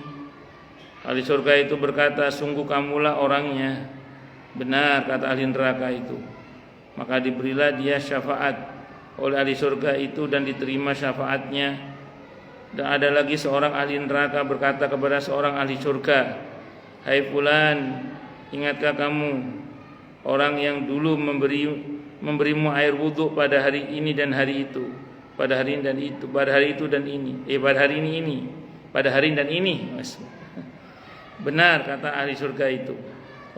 Ahli surga itu berkata, "Sungguh kamulah orangnya." "Benar," kata ahli neraka itu. Maka diberilah dia syafaat oleh ahli surga itu dan diterima syafaatnya. Dan ada lagi seorang ahli neraka berkata kepada seorang ahli surga, "Hai fulan, ingatkah kamu orang yang dulu memberimu air wudhu pada hari ini dan hari itu, pada hari ini dan itu, pada hari itu dan ini, pada hari ini, pada hari dan ini?" Benar, kata ahli surga itu.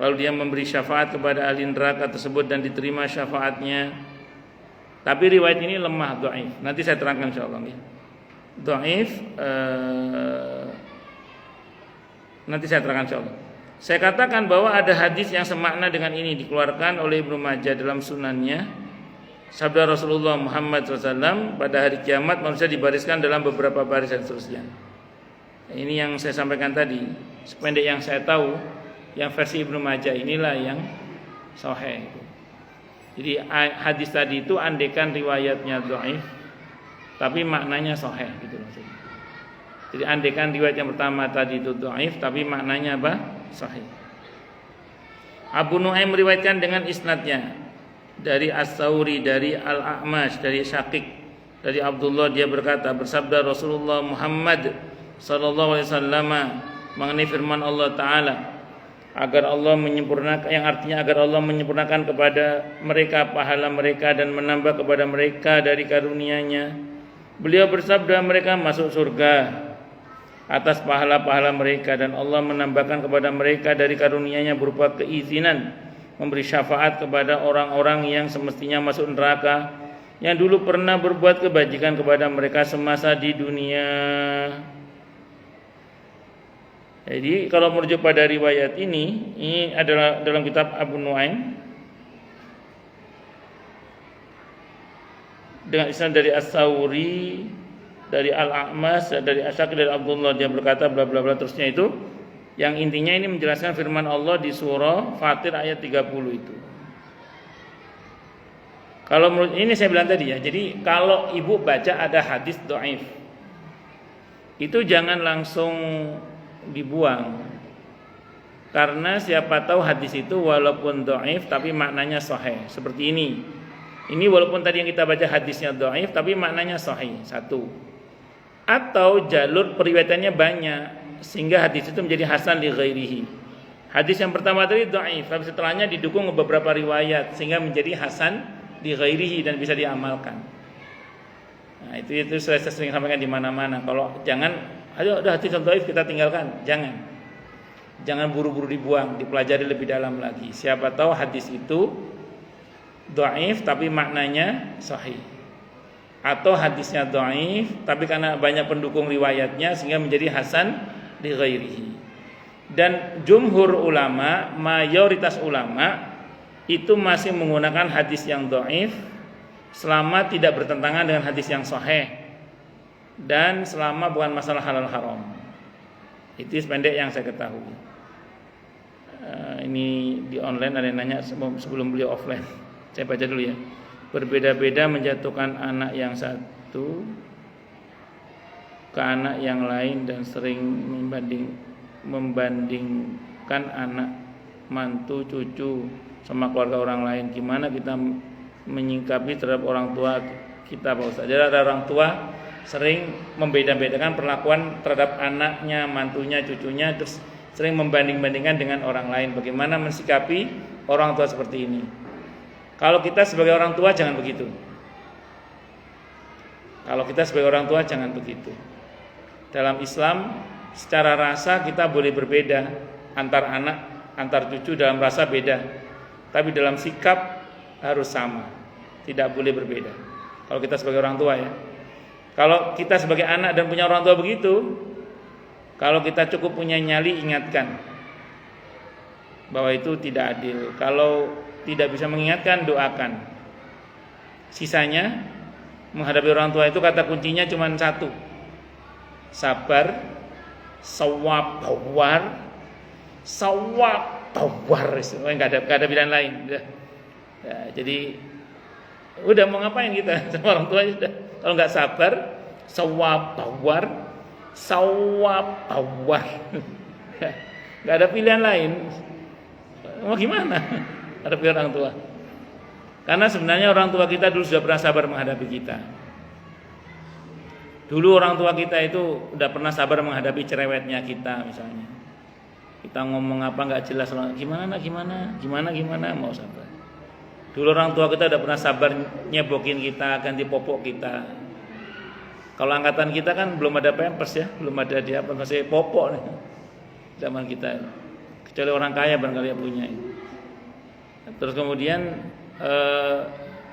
Lalu dia memberi syafaat kepada ahli neraka tersebut dan diterima syafaatnya. Tapi riwayat ini lemah, dhaif. Nanti saya terangkan insyaallah ya. Dhaif, nanti saya terangkan insyaallah. Saya katakan bahwa ada hadis yang semakna dengan ini dikeluarkan oleh Ibnu Majah dalam sunannya. Sabda Rasulullah Muhammad SAW, pada hari kiamat manusia dibariskan dalam beberapa baris dan seterusnya. Ini yang saya sampaikan tadi, sependek yang saya tahu, yang versi Ibnu Majah inilah yang sahih. Jadi hadis tadi itu andekan riwayatnya dhaif, tapi maknanya sahih gitu maksudnya. Jadi andekan riwayat yang pertama tadi itu dhaif, tapi maknanya apa? Sahih. Abu Nuaim meriwayatkan dengan isnadnya dari As-Sauri, dari Al-A'mash, dari Syaqiq, dari Abdullah, dia berkata, bersabda Rasulullah Muhammad sallallahu alaihi wasallam mengenai firman Allah taala, agar Allah menyempurnakan, yang artinya agar Allah menyempurnakan kepada mereka pahala mereka dan menambah kepada mereka dari karunia-Nya. Beliau bersabda, mereka masuk surga atas pahala-pahala mereka dan Allah menambahkan kepada mereka dari karunia-Nya berupa keizinan memberi syafaat kepada orang-orang yang semestinya masuk neraka yang dulu pernah berbuat kebajikan kepada mereka semasa di dunia. Jadi kalau merujuk pada riwayat ini adalah dalam kitab Abu Nuaim dengan isnad dari As-Sauri, dari Al-A'mas, dari Asy'ari, dari Abdullah, dia berkata bla bla bla terusnya itu. Yang intinya ini menjelaskan firman Allah di surah Fatir ayat 30 itu. Kalau menurut ini saya bilang tadi ya, jadi kalau ibu baca ada hadis dhaif, itu jangan langsung dibuang. Karena siapa tahu hadis itu walaupun dhaif tapi maknanya sahih. Seperti ini. Ini walaupun tadi yang kita baca hadisnya dhaif tapi maknanya sahih. Satu. Atau jalur periwayatannya banyak sehingga hadis itu menjadi hasan li ghairihi. Hadis yang pertama tadi dhaif, tapi setelahnya didukung beberapa riwayat sehingga menjadi hasan li ghairihi dan bisa diamalkan. Nah, itu saya sering sampaikan di mana-mana. Kalau jangan ayo udah hadis dhaif kita tinggalkan, jangan buru-buru dibuang, dipelajari lebih dalam lagi. Siapa tahu hadis itu dhaif tapi maknanya sahih. Atau hadisnya dhaif tapi karena banyak pendukung riwayatnya sehingga menjadi hasan li ghairihi. Dan jumhur ulama, mayoritas ulama itu masih menggunakan hadis yang dhaif selama tidak bertentangan dengan hadis yang sahih dan selama bukan masalah halal haram. Itu sependek yang saya ketahui. Ini di online ada yang nanya sebelum beliau offline. Saya baca dulu ya. Berbeda-beda menjatuhkan anak yang satu ke anak yang lain dan sering membandingkan anak mantu cucu sama keluarga orang lain. Gimana kita menyingkapi terhadap orang tua kita Pak Ustaz? Jadi ada orang tua sering membeda-bedakan perlakuan terhadap anaknya, mantunya, cucunya, terus sering membanding-bandingkan dengan orang lain. Bagaimana mensikapi orang tua seperti ini? Kalau kita sebagai orang tua jangan begitu. Kalau kita sebagai orang tua jangan begitu. Dalam Islam secara rasa kita boleh berbeda antar anak, antar cucu dalam rasa beda. Tapi dalam sikap harus sama, tidak boleh berbeda. Kalau kita sebagai orang tua ya. Kalau kita sebagai anak dan punya orang tua begitu, kalau kita cukup punya nyali ingatkan bahwa itu tidak adil. Kalau tidak bisa mengingatkan, doakan. Sisanya menghadapi orang tua itu kata kuncinya cuma satu: sabar, sawab, tawar, nggak ada pilihan lain. Ya, jadi udah mau ngapain kita sama orang tua sudah. Kalau nggak sabar, sawab tawar, nggak ada pilihan lain. Mau gimana? Ada pilihan orang tua. Karena sebenarnya orang tua kita dulu sudah pernah sabar menghadapi kita. Dulu orang tua kita itu udah pernah sabar menghadapi cerewetnya kita misalnya. Kita ngomong apa nggak jelas, gimana mau sabar. Dulu orang tua kita udah pernah sabar nyebokin kita, ganti popok kita. Kalau angkatan kita kan belum ada pampers ya, belum ada dia masih popok nih zaman kita. Kecuali orang kaya barangkali yang punya. Terus kemudian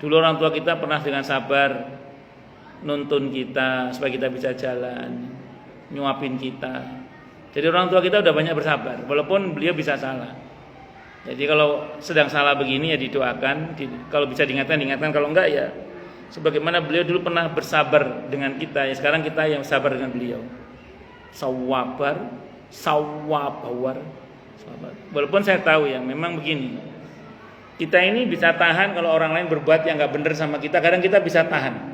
dulu orang tua kita pernah dengan sabar nuntun kita supaya kita bisa jalan, nyuapin kita. Jadi orang tua kita udah banyak bersabar, walaupun beliau bisa salah. Jadi kalau sedang salah begini ya didoakan, kalau bisa diingatkan, kalau enggak ya sebagaimana beliau dulu pernah bersabar dengan kita, ya sekarang kita yang sabar dengan beliau. Sawabar. Walaupun saya tahu ya memang begini. Kita ini bisa tahan kalau orang lain berbuat yang enggak benar sama kita, kadang kita bisa tahan.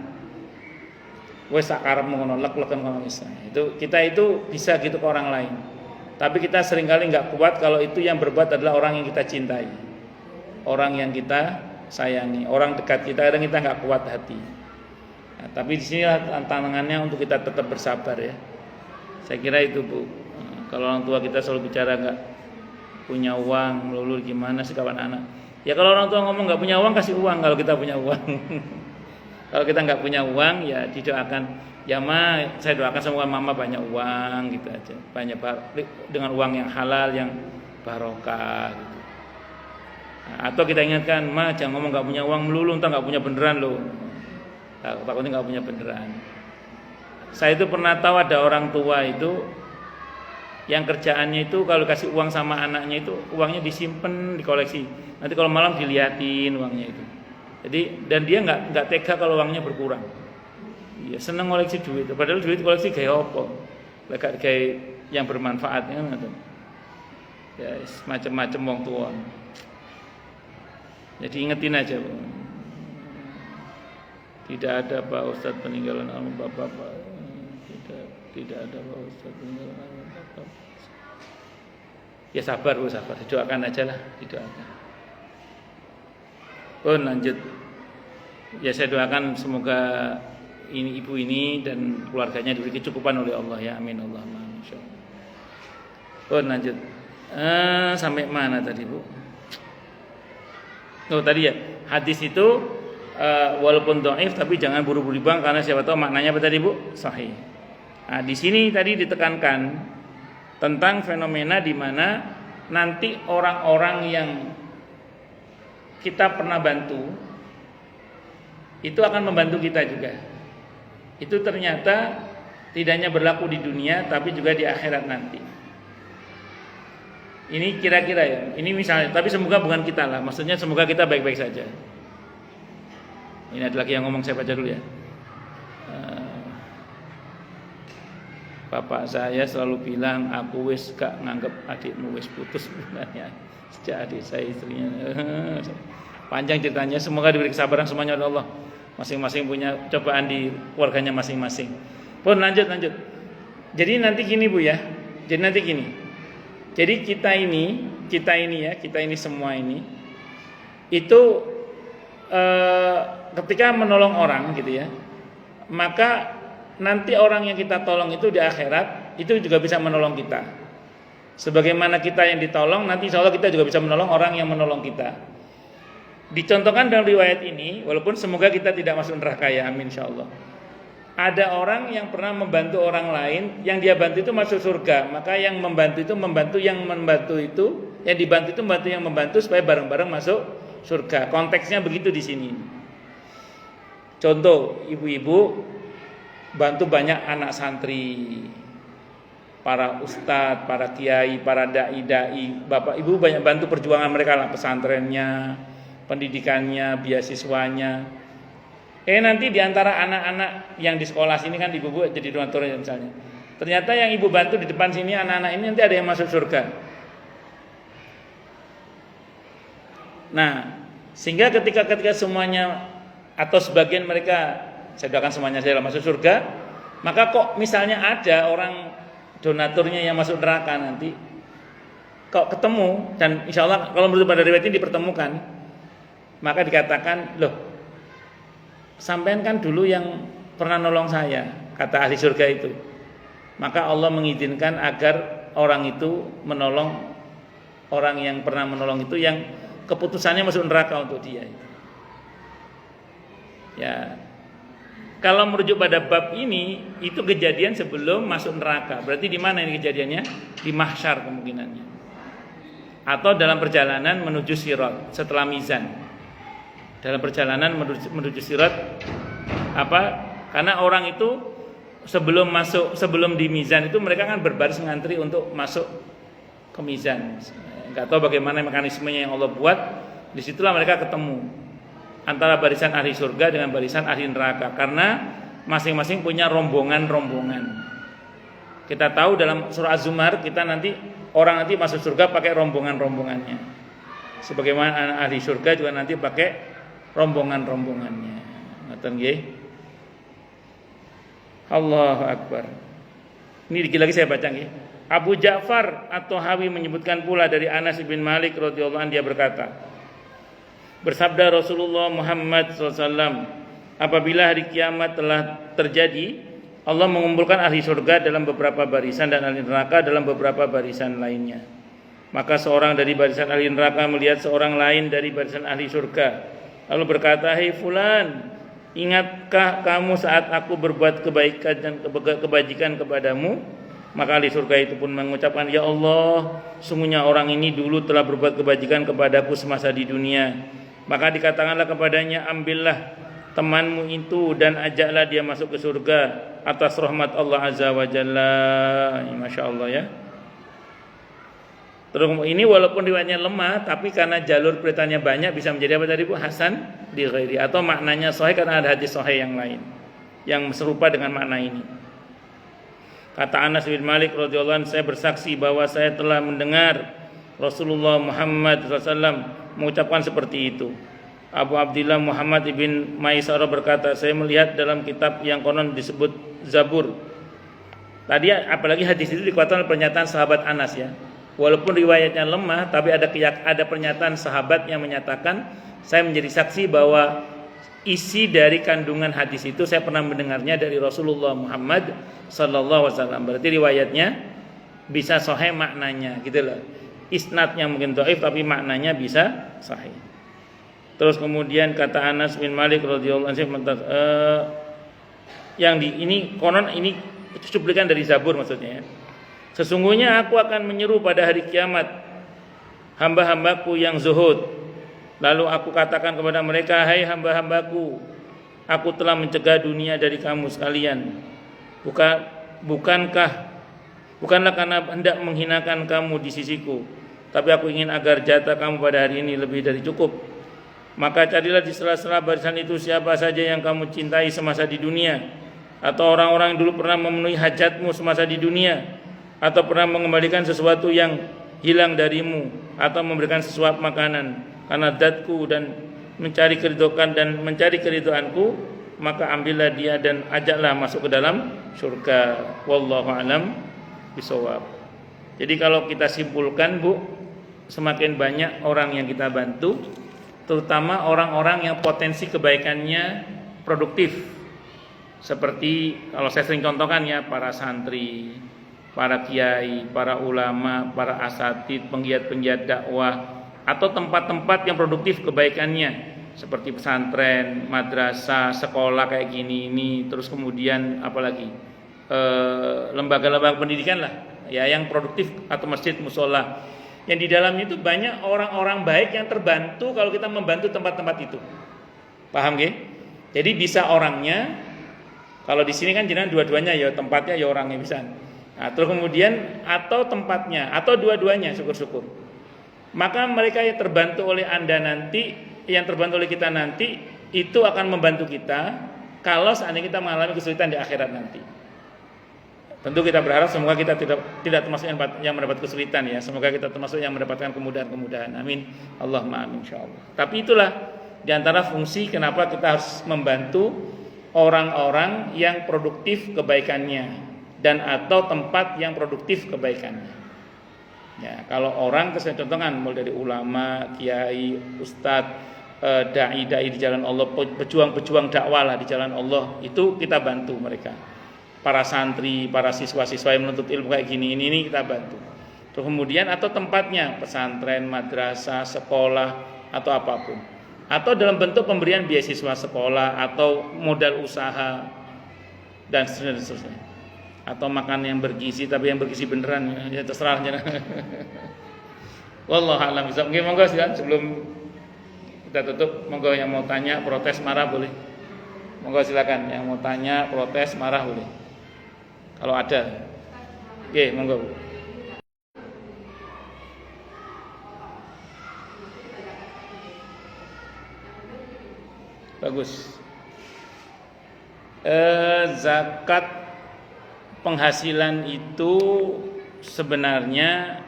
Wes sakarep ngono lek-leken ngono misalnya. Itu kita itu bisa gitu ke orang lain. Tapi kita seringkali nggak kuat kalau itu yang berbuat adalah orang yang kita cintai, orang yang kita sayangi, orang dekat kita. Kadang kita nggak kuat hati. Nah, tapi di sini tantangannya untuk kita tetap bersabar ya. Saya kira itu Bu. Kalau orang tua kita selalu bicara nggak punya uang, melulu gimana sih kawan anak? Ya kalau orang tua ngomong nggak punya uang kasih uang kalau kita punya uang. Kalau kita nggak punya uang ya didoakan. Ya saya doakan semoga mama banyak uang gitu aja, banyak dengan uang yang halal yang barokah gitu. Nah, atau kita ingatkan, jangan ngomong nggak punya uang melulu, entar nggak punya beneran loh. takutnya nggak punya beneran. Saya itu pernah tahu ada orang tua itu yang kerjaannya itu kalau kasih uang sama anaknya itu uangnya disimpan, dikoleksi. Nanti kalau malam diliatin uangnya itu. Jadi dan dia nggak tega kalau uangnya berkurang. Iya seneng koleksi duit. Padahal duit koleksi kayak apa? Kayak yang bermanfaat kan gitu. Ya macam-macam wong tua. Jadi ingetin aja, Bu. Tidak ada Pak Ustadz peninggalan almarhum Bapak. Tidak ada Pak Ustadz peninggalan almarhum Bapak. Ya sabar, Bu, sabar. Didoakan aja lah, didoakan. Lanjut. Ya saya doakan semoga ini ibu ini dan keluarganya diberi kecukupan oleh Allah ya. Amin Allahumma amin. Insyaallah. Lanjut. Sampai mana tadi, Bu? Tadi ya, hadis itu walaupun dhaif tapi jangan buru-buru dibuang karena siapa tahu maknanya apa tadi, Bu? Sahih. Nah, di sini tadi ditekankan tentang fenomena di mana nanti orang-orang yang kita pernah bantu itu akan membantu kita juga. Itu ternyata tidak hanya berlaku di dunia tapi juga di akhirat nanti. Ini kira-kira ya. Ini misalnya, tapi semoga bukan kita lah. Maksudnya semoga kita baik-baik saja. Ini ada lagi yang ngomong, saya baca dulu ya. Bapak saya selalu bilang aku wis gak nganggep adikmu wis putus sebenarnya. Sejak adik saya istrinya. Panjang ceritanya, semoga diberi kesabaran semuanya oleh Allah. Masing-masing punya cobaan di keluarganya masing-masing. Lanjut. Jadi nanti gini, Bu ya. Jadi nanti gini. Jadi kita ini semua ini itu ketika menolong orang gitu ya, maka nanti orang yang kita tolong itu di akhirat itu juga bisa menolong kita. Sebagaimana kita yang ditolong, nanti insya Allah kita juga bisa menolong orang yang menolong kita. Dicontohkan dalam riwayat ini, walaupun semoga kita tidak masuk neraka ya, amin insya Allah. Ada orang yang pernah membantu orang lain, yang dia bantu itu masuk surga. Maka yang membantu itu yang membantu itu, yang dibantu itu membantu yang membantu supaya bareng-bareng masuk surga. Konteksnya begitu di sini. Contoh, ibu-ibu bantu banyak anak santri, para ustadz, para kiai, para dai, bapak ibu banyak bantu perjuangan mereka lah, pesantrennya, pendidikannya, beasiswanya. Nanti diantara anak-anak yang di sekolah sini kan ibu jadi donatur misalnya. Ternyata yang ibu bantu di depan sini anak-anak ini nanti ada yang masuk surga. Nah, sehingga ketika semuanya atau sebagian mereka, saya doakan semuanya saya masuk surga, maka kok misalnya ada orang donaturnya yang masuk neraka nanti, kok ketemu dan insya Allah kalau menurut pada riwayat ini dipertemukan, maka dikatakan loh. Sampean kan dulu yang pernah nolong saya, kata ahli surga itu. Maka Allah mengizinkan agar orang itu menolong orang yang pernah menolong itu yang keputusannya masuk neraka untuk dia. Ya, kalau merujuk pada bab ini itu kejadian sebelum masuk neraka. Berarti di mana ini kejadiannya? Di mahsyar kemungkinannya. Atau dalam perjalanan menuju sirat setelah mizan. Dalam perjalanan menuju sirat karena orang itu sebelum di mizan itu mereka kan berbaris ngantri untuk masuk ke mizan. Enggak tahu bagaimana mekanismenya yang Allah buat. Disitulah mereka ketemu antara barisan ahli surga dengan barisan ahli neraka karena masing-masing punya rombongan-rombongan. Kita tahu dalam surah Az-Zumar orang nanti masuk surga pakai rombongan-rombongannya. Sebagaimana ahli surga juga nanti pakai rombongan-rombongannya. Ngoten nggih. Allahu Akbar. Ini dikit lagi saya baca nggih. Abu Ja'far At-Tahawi menyebutkan pula dari Anas bin Malik radhiyallahu anhu, dia berkata, bersabda Rasulullah Muhammad SAW, apabila hari kiamat telah terjadi, Allah mengumpulkan ahli surga dalam beberapa barisan dan ahli neraka dalam beberapa barisan lainnya. Maka seorang dari barisan ahli neraka melihat seorang lain dari barisan ahli surga, lalu berkata, "Hei fulan, ingatkah kamu saat aku berbuat kebaikan dan kebajikan kepadamu?" Maka ahli surga itu pun mengucapkan, "Ya Allah, sungguhnya orang ini dulu telah berbuat kebajikan kepadaku semasa di dunia." Maka dikatakanlah kepadanya, "Ambillah temanmu itu dan ajaklah dia masuk ke surga atas rahmat Allah Azza wa Jalla. Masya Allah ya. Terus ini walaupun riwayatnya lemah, tapi karena jalur beritanya banyak bisa menjadi apa tadi Bu? Hasan li ghairi, atau maknanya sahih karena ada hadis sahih yang lain yang serupa dengan makna ini. Kata Anas bin Malik radhiyallahu anhu, saya bersaksi bahwa saya telah mendengar Rasulullah Muhammad SAW mengucapkan seperti itu. Abu Abdillah Muhammad ibn Maisarah berkata, saya melihat dalam kitab yang konon disebut Zabur. Tadi apalagi hadis itu dikuatkan oleh pernyataan sahabat Anas ya. Walaupun riwayatnya lemah, tapi ada pernyataan sahabat yang menyatakan, saya menjadi saksi bahwa isi dari kandungan hadis itu saya pernah mendengarnya dari Rasulullah Muhammad sallallahu alaihi wasallam. Berarti riwayatnya bisa sahih maknanya, gitu loh. Isnadnya mungkin dhaif tapi maknanya bisa sahih. Terus kemudian kata Anas bin Malik radhiyallahu anhu, yang di ini konon ini cuplikan dari Zabur maksudnya ya. Sesungguhnya aku akan menyeru pada hari kiamat hamba-hambaku yang zuhud. Lalu aku katakan kepada mereka, hai hamba-hambaku, aku telah mencegah dunia dari kamu sekalian. Bukanlah karena hendak menghinakan kamu di sisiku, tapi aku ingin agar jatah kamu pada hari ini lebih dari cukup. Maka carilah di sela-sela barisan itu siapa saja yang kamu cintai semasa di dunia, atau orang-orang yang dulu pernah memenuhi hajatmu semasa di dunia, atau pernah mengembalikan sesuatu yang hilang darimu, atau memberikan sesuap makanan karena datku dan mencari keridoanku, maka ambillah dia dan ajaklah masuk ke dalam surga. Wallahu a'lam bishawab. Jadi kalau kita simpulkan Bu, semakin banyak orang yang kita bantu, terutama orang-orang yang potensi kebaikannya produktif. Seperti kalau saya sering contohkan ya, para santri, para kiai, para ulama, para asatid, penggiat-penggiat dakwah, atau tempat-tempat yang produktif kebaikannya, seperti pesantren, madrasah, sekolah kayak gini ini, terus kemudian apalagi lembaga-lembaga pendidikan lah, ya yang produktif, atau masjid, musola, yang di dalamnya itu banyak orang-orang baik yang terbantu kalau kita membantu tempat-tempat itu. Paham nggih? Jadi bisa orangnya, kalau di sini kan jenengan dua-duanya ya, tempatnya ya orangnya bisa. Nah, terus kemudian atau tempatnya atau dua-duanya, syukur-syukur. Maka mereka yang terbantu oleh Anda nanti, yang terbantu oleh kita nanti, itu akan membantu kita kalau seandainya kita mengalami kesulitan di akhirat nanti. Tentu kita berharap semoga kita tidak termasuk yang mendapat kesulitan ya. Semoga kita termasuk yang mendapatkan kemudahan-kemudahan. Amin. Allahumma amin insyaallah. Tapi itulah di antara fungsi kenapa kita harus membantu orang-orang yang produktif kebaikannya dan atau tempat yang produktif kebaikannya. Ya, kalau orang saya contohkan mulai dari ulama, kiai, ustadz, dai-dai di jalan Allah, pejuang-pejuang dakwah lah di jalan Allah, itu kita bantu mereka. Para santri, para siswa-siswa yang menuntut ilmu kayak gini ini kita bantu. Terus kemudian atau tempatnya pesantren, madrasah, sekolah atau apapun. Atau dalam bentuk pemberian beasiswa sekolah atau modal usaha dan seterusnya. Atau makan yang bergizi, tapi yang bergizi beneran ya, terserah aja. Wallahu a'lam bishawab. Mungkin monggo silakan sebelum kita tutup, monggo yang mau tanya, protes, marah boleh. Monggo silakan yang mau tanya, protes, marah boleh. Kalau ada. Oke, monggo. Bagus. Zakat penghasilan itu sebenarnya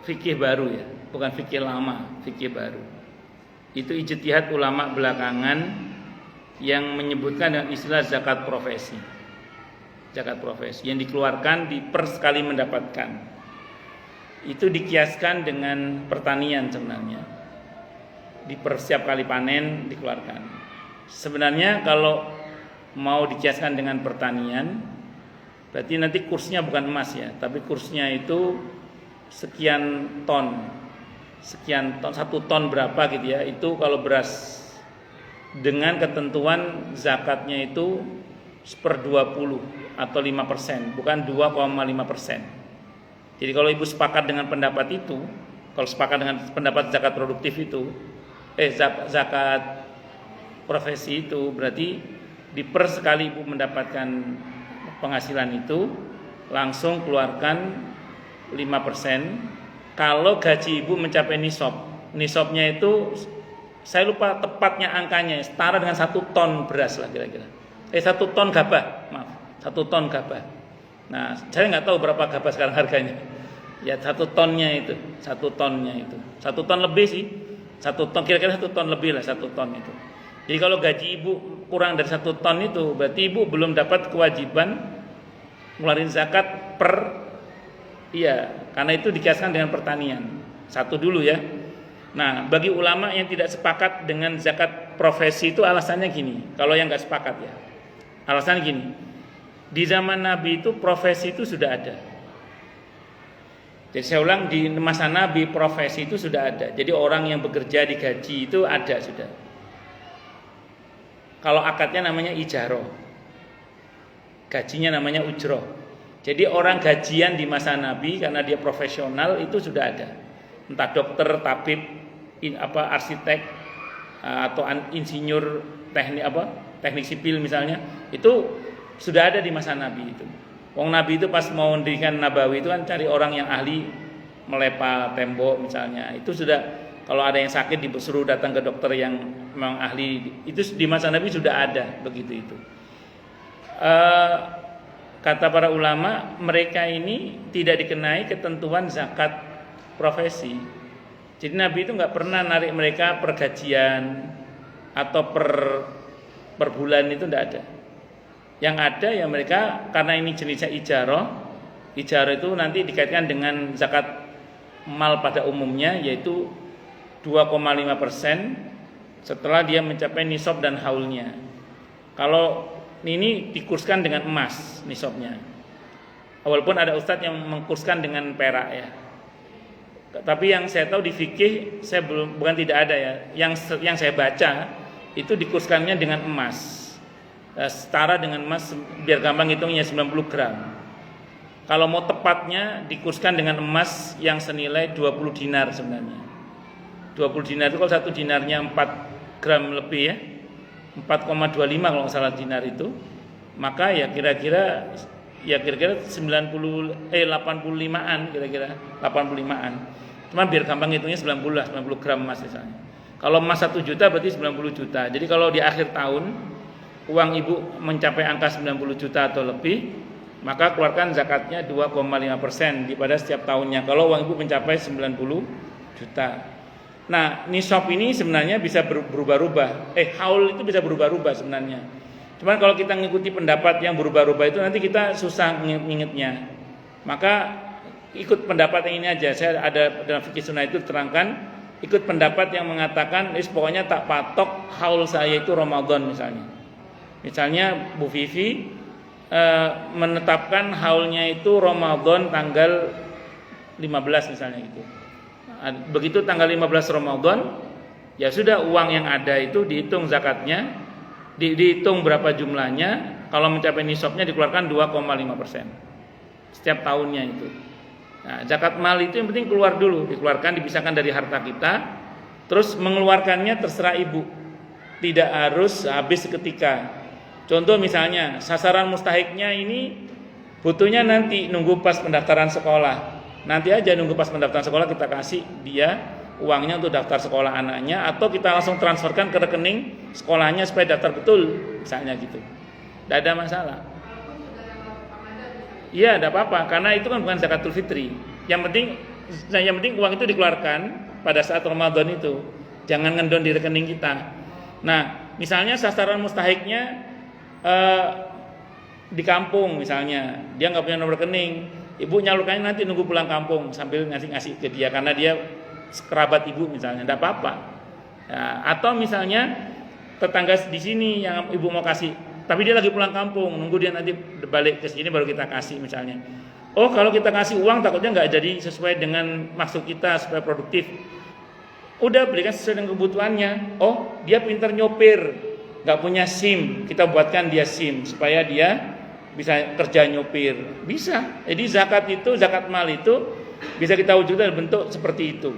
fikih baru ya, bukan fikih lama, fikih baru. Itu ijtihad ulama belakangan yang menyebutkan dengan istilah zakat profesi. Zakat profesi yang dikeluarkan di per sekali mendapatkan. Itu dikiaskan dengan pertanian sebenarnya. Di per setiap kali panen dikeluarkan. Sebenarnya kalau mau dikiaskan dengan pertanian, berarti nanti kursnya bukan emas ya, tapi kursnya itu sekian ton, 1 ton berapa gitu ya. Itu kalau beras dengan ketentuan zakatnya itu 1/20 atau 5%, bukan 2,5%. Jadi kalau ibu sepakat dengan pendapat itu, kalau sepakat dengan pendapat zakat produktif itu, zakat profesi itu, berarti per sekali ibu mendapatkan penghasilan itu langsung keluarkan 5%. Kalau gaji ibu mencapai nisabnya itu saya lupa tepatnya angkanya, setara dengan 1 ton beras lah kira-kira. 1 ton gabah, maaf, 1 ton gabah. Nah, saya nggak tahu berapa gabah sekarang harganya. Ya 1 tonnya itu, 1 ton lebih sih, 1 ton kira-kira 1 ton lebih lah, 1 ton itu. Jadi kalau gaji ibu kurang dari 1 ton itu, berarti ibu belum dapat kewajiban ngeluarin zakat karena itu dikiaskan dengan pertanian. Satu dulu ya. Nah, bagi ulama yang tidak sepakat dengan zakat profesi itu alasannya gini. Kalau yang nggak sepakat ya, alasannya gini. Di zaman Nabi itu profesi itu sudah ada. Jadi saya ulang, di masa Nabi profesi itu sudah ada. Jadi orang yang bekerja digaji itu ada sudah. Kalau akadnya namanya ijaroh, gajinya namanya ujroh. Jadi orang gajian di masa Nabi karena dia profesional itu sudah ada. Entah dokter, tabib, arsitek atau insinyur teknik sipil misalnya, itu sudah ada di masa Nabi itu. Wong Nabi itu pas mau mendirikan Nabawi itu kan cari orang yang ahli melepa tembok misalnya. Itu sudah, kalau ada yang sakit disuruh datang ke dokter yang memang ahli. Itu di masa Nabi sudah ada begitu itu. Kata para ulama, mereka ini tidak dikenai ketentuan zakat profesi. Jadi Nabi itu nggak pernah narik mereka per gajian atau per bulan, itu nggak ada. Yang ada ya mereka, karena ini jenisnya ijarah itu nanti dikaitkan dengan zakat mal pada umumnya, yaitu 2,5% setelah dia mencapai nisab dan haulnya. Kalau ini dikurskan dengan emas nisabnya, walaupun ada ustadz yang mengkurskan dengan perak ya. Tapi yang saya tahu di fikih, bukan tidak ada ya. Yang saya baca itu dikurskannya dengan emas. Setara dengan emas, biar gampang hitungnya 90 gram. Kalau mau tepatnya dikurskan dengan emas yang senilai 20 dinar sebenarnya. 20 dinar itu kalau 1 dinarnya 4 gram lebih ya. 4,25 kalau nggak salah dinar itu. Maka ya kira-kira 85-an kira-kira 85-an. Cuma biar gampang hitungnya 90 gram emas misalnya. Kalau emas 1 juta berarti 90 juta. Jadi kalau di akhir tahun uang ibu mencapai angka 90 juta atau lebih, maka keluarkan zakatnya 2,5% pada setiap tahunnya. Kalau uang ibu mencapai 90 juta. Nah, nisab ini sebenarnya bisa berubah-ubah. Haul itu bisa berubah-ubah sebenarnya. Cuman kalau kita mengikuti pendapat yang berubah-ubah itu nanti kita susah ngingetnya. Maka ikut pendapat yang ini aja. Saya ada dalam fikih sunnah itu terangkan, ikut pendapat yang mengatakan pokoknya tak patok haul saya itu Ramadan misalnya. Misalnya Bu Vivi menetapkan haulnya itu Ramadan tanggal 15 misalnya gitu. Begitu tanggal 15 Ramadan, ya sudah uang yang ada itu dihitung zakatnya, dihitung berapa jumlahnya, kalau mencapai nisabnya dikeluarkan 2,5% setiap tahunnya itu. Nah, zakat mal itu yang penting keluar dulu, dikeluarkan, dipisahkan dari harta kita, terus mengeluarkannya terserah ibu, tidak harus habis seketika. Contoh misalnya sasaran mustahiknya ini butuhnya nanti nunggu pas pendaftaran sekolah. Nanti aja nunggu pas pendaftaran sekolah kita kasih dia uangnya untuk daftar sekolah anaknya, atau kita langsung transferkan ke rekening sekolahnya supaya daftar betul misalnya gitu. Tidak ada masalah. Iya, tidak apa-apa karena itu kan bukan zakatul fitri. Yang penting uang itu dikeluarkan pada saat Ramadan itu. Jangan ngendon di rekening kita. Nah, misalnya sasaran mustahiknya di kampung misalnya, dia nggak punya nomor rekening, ibu nyalurkannya nanti nunggu pulang kampung sambil ngasih ke dia karena dia kerabat ibu misalnya, tidak apa-apa. Ya, atau misalnya tetangga di sini yang ibu mau kasih, tapi dia lagi pulang kampung, nunggu dia nanti balik ke sini baru kita kasih misalnya. Oh, kalau kita kasih uang takutnya nggak jadi sesuai dengan maksud kita supaya produktif. Udah berikan sesuai dengan kebutuhannya. Oh, dia pintar nyopir, nggak punya SIM, kita buatkan dia SIM supaya dia bisa kerja nyopir, bisa. Jadi zakat mal itu bisa kita wujudkan bentuk seperti itu.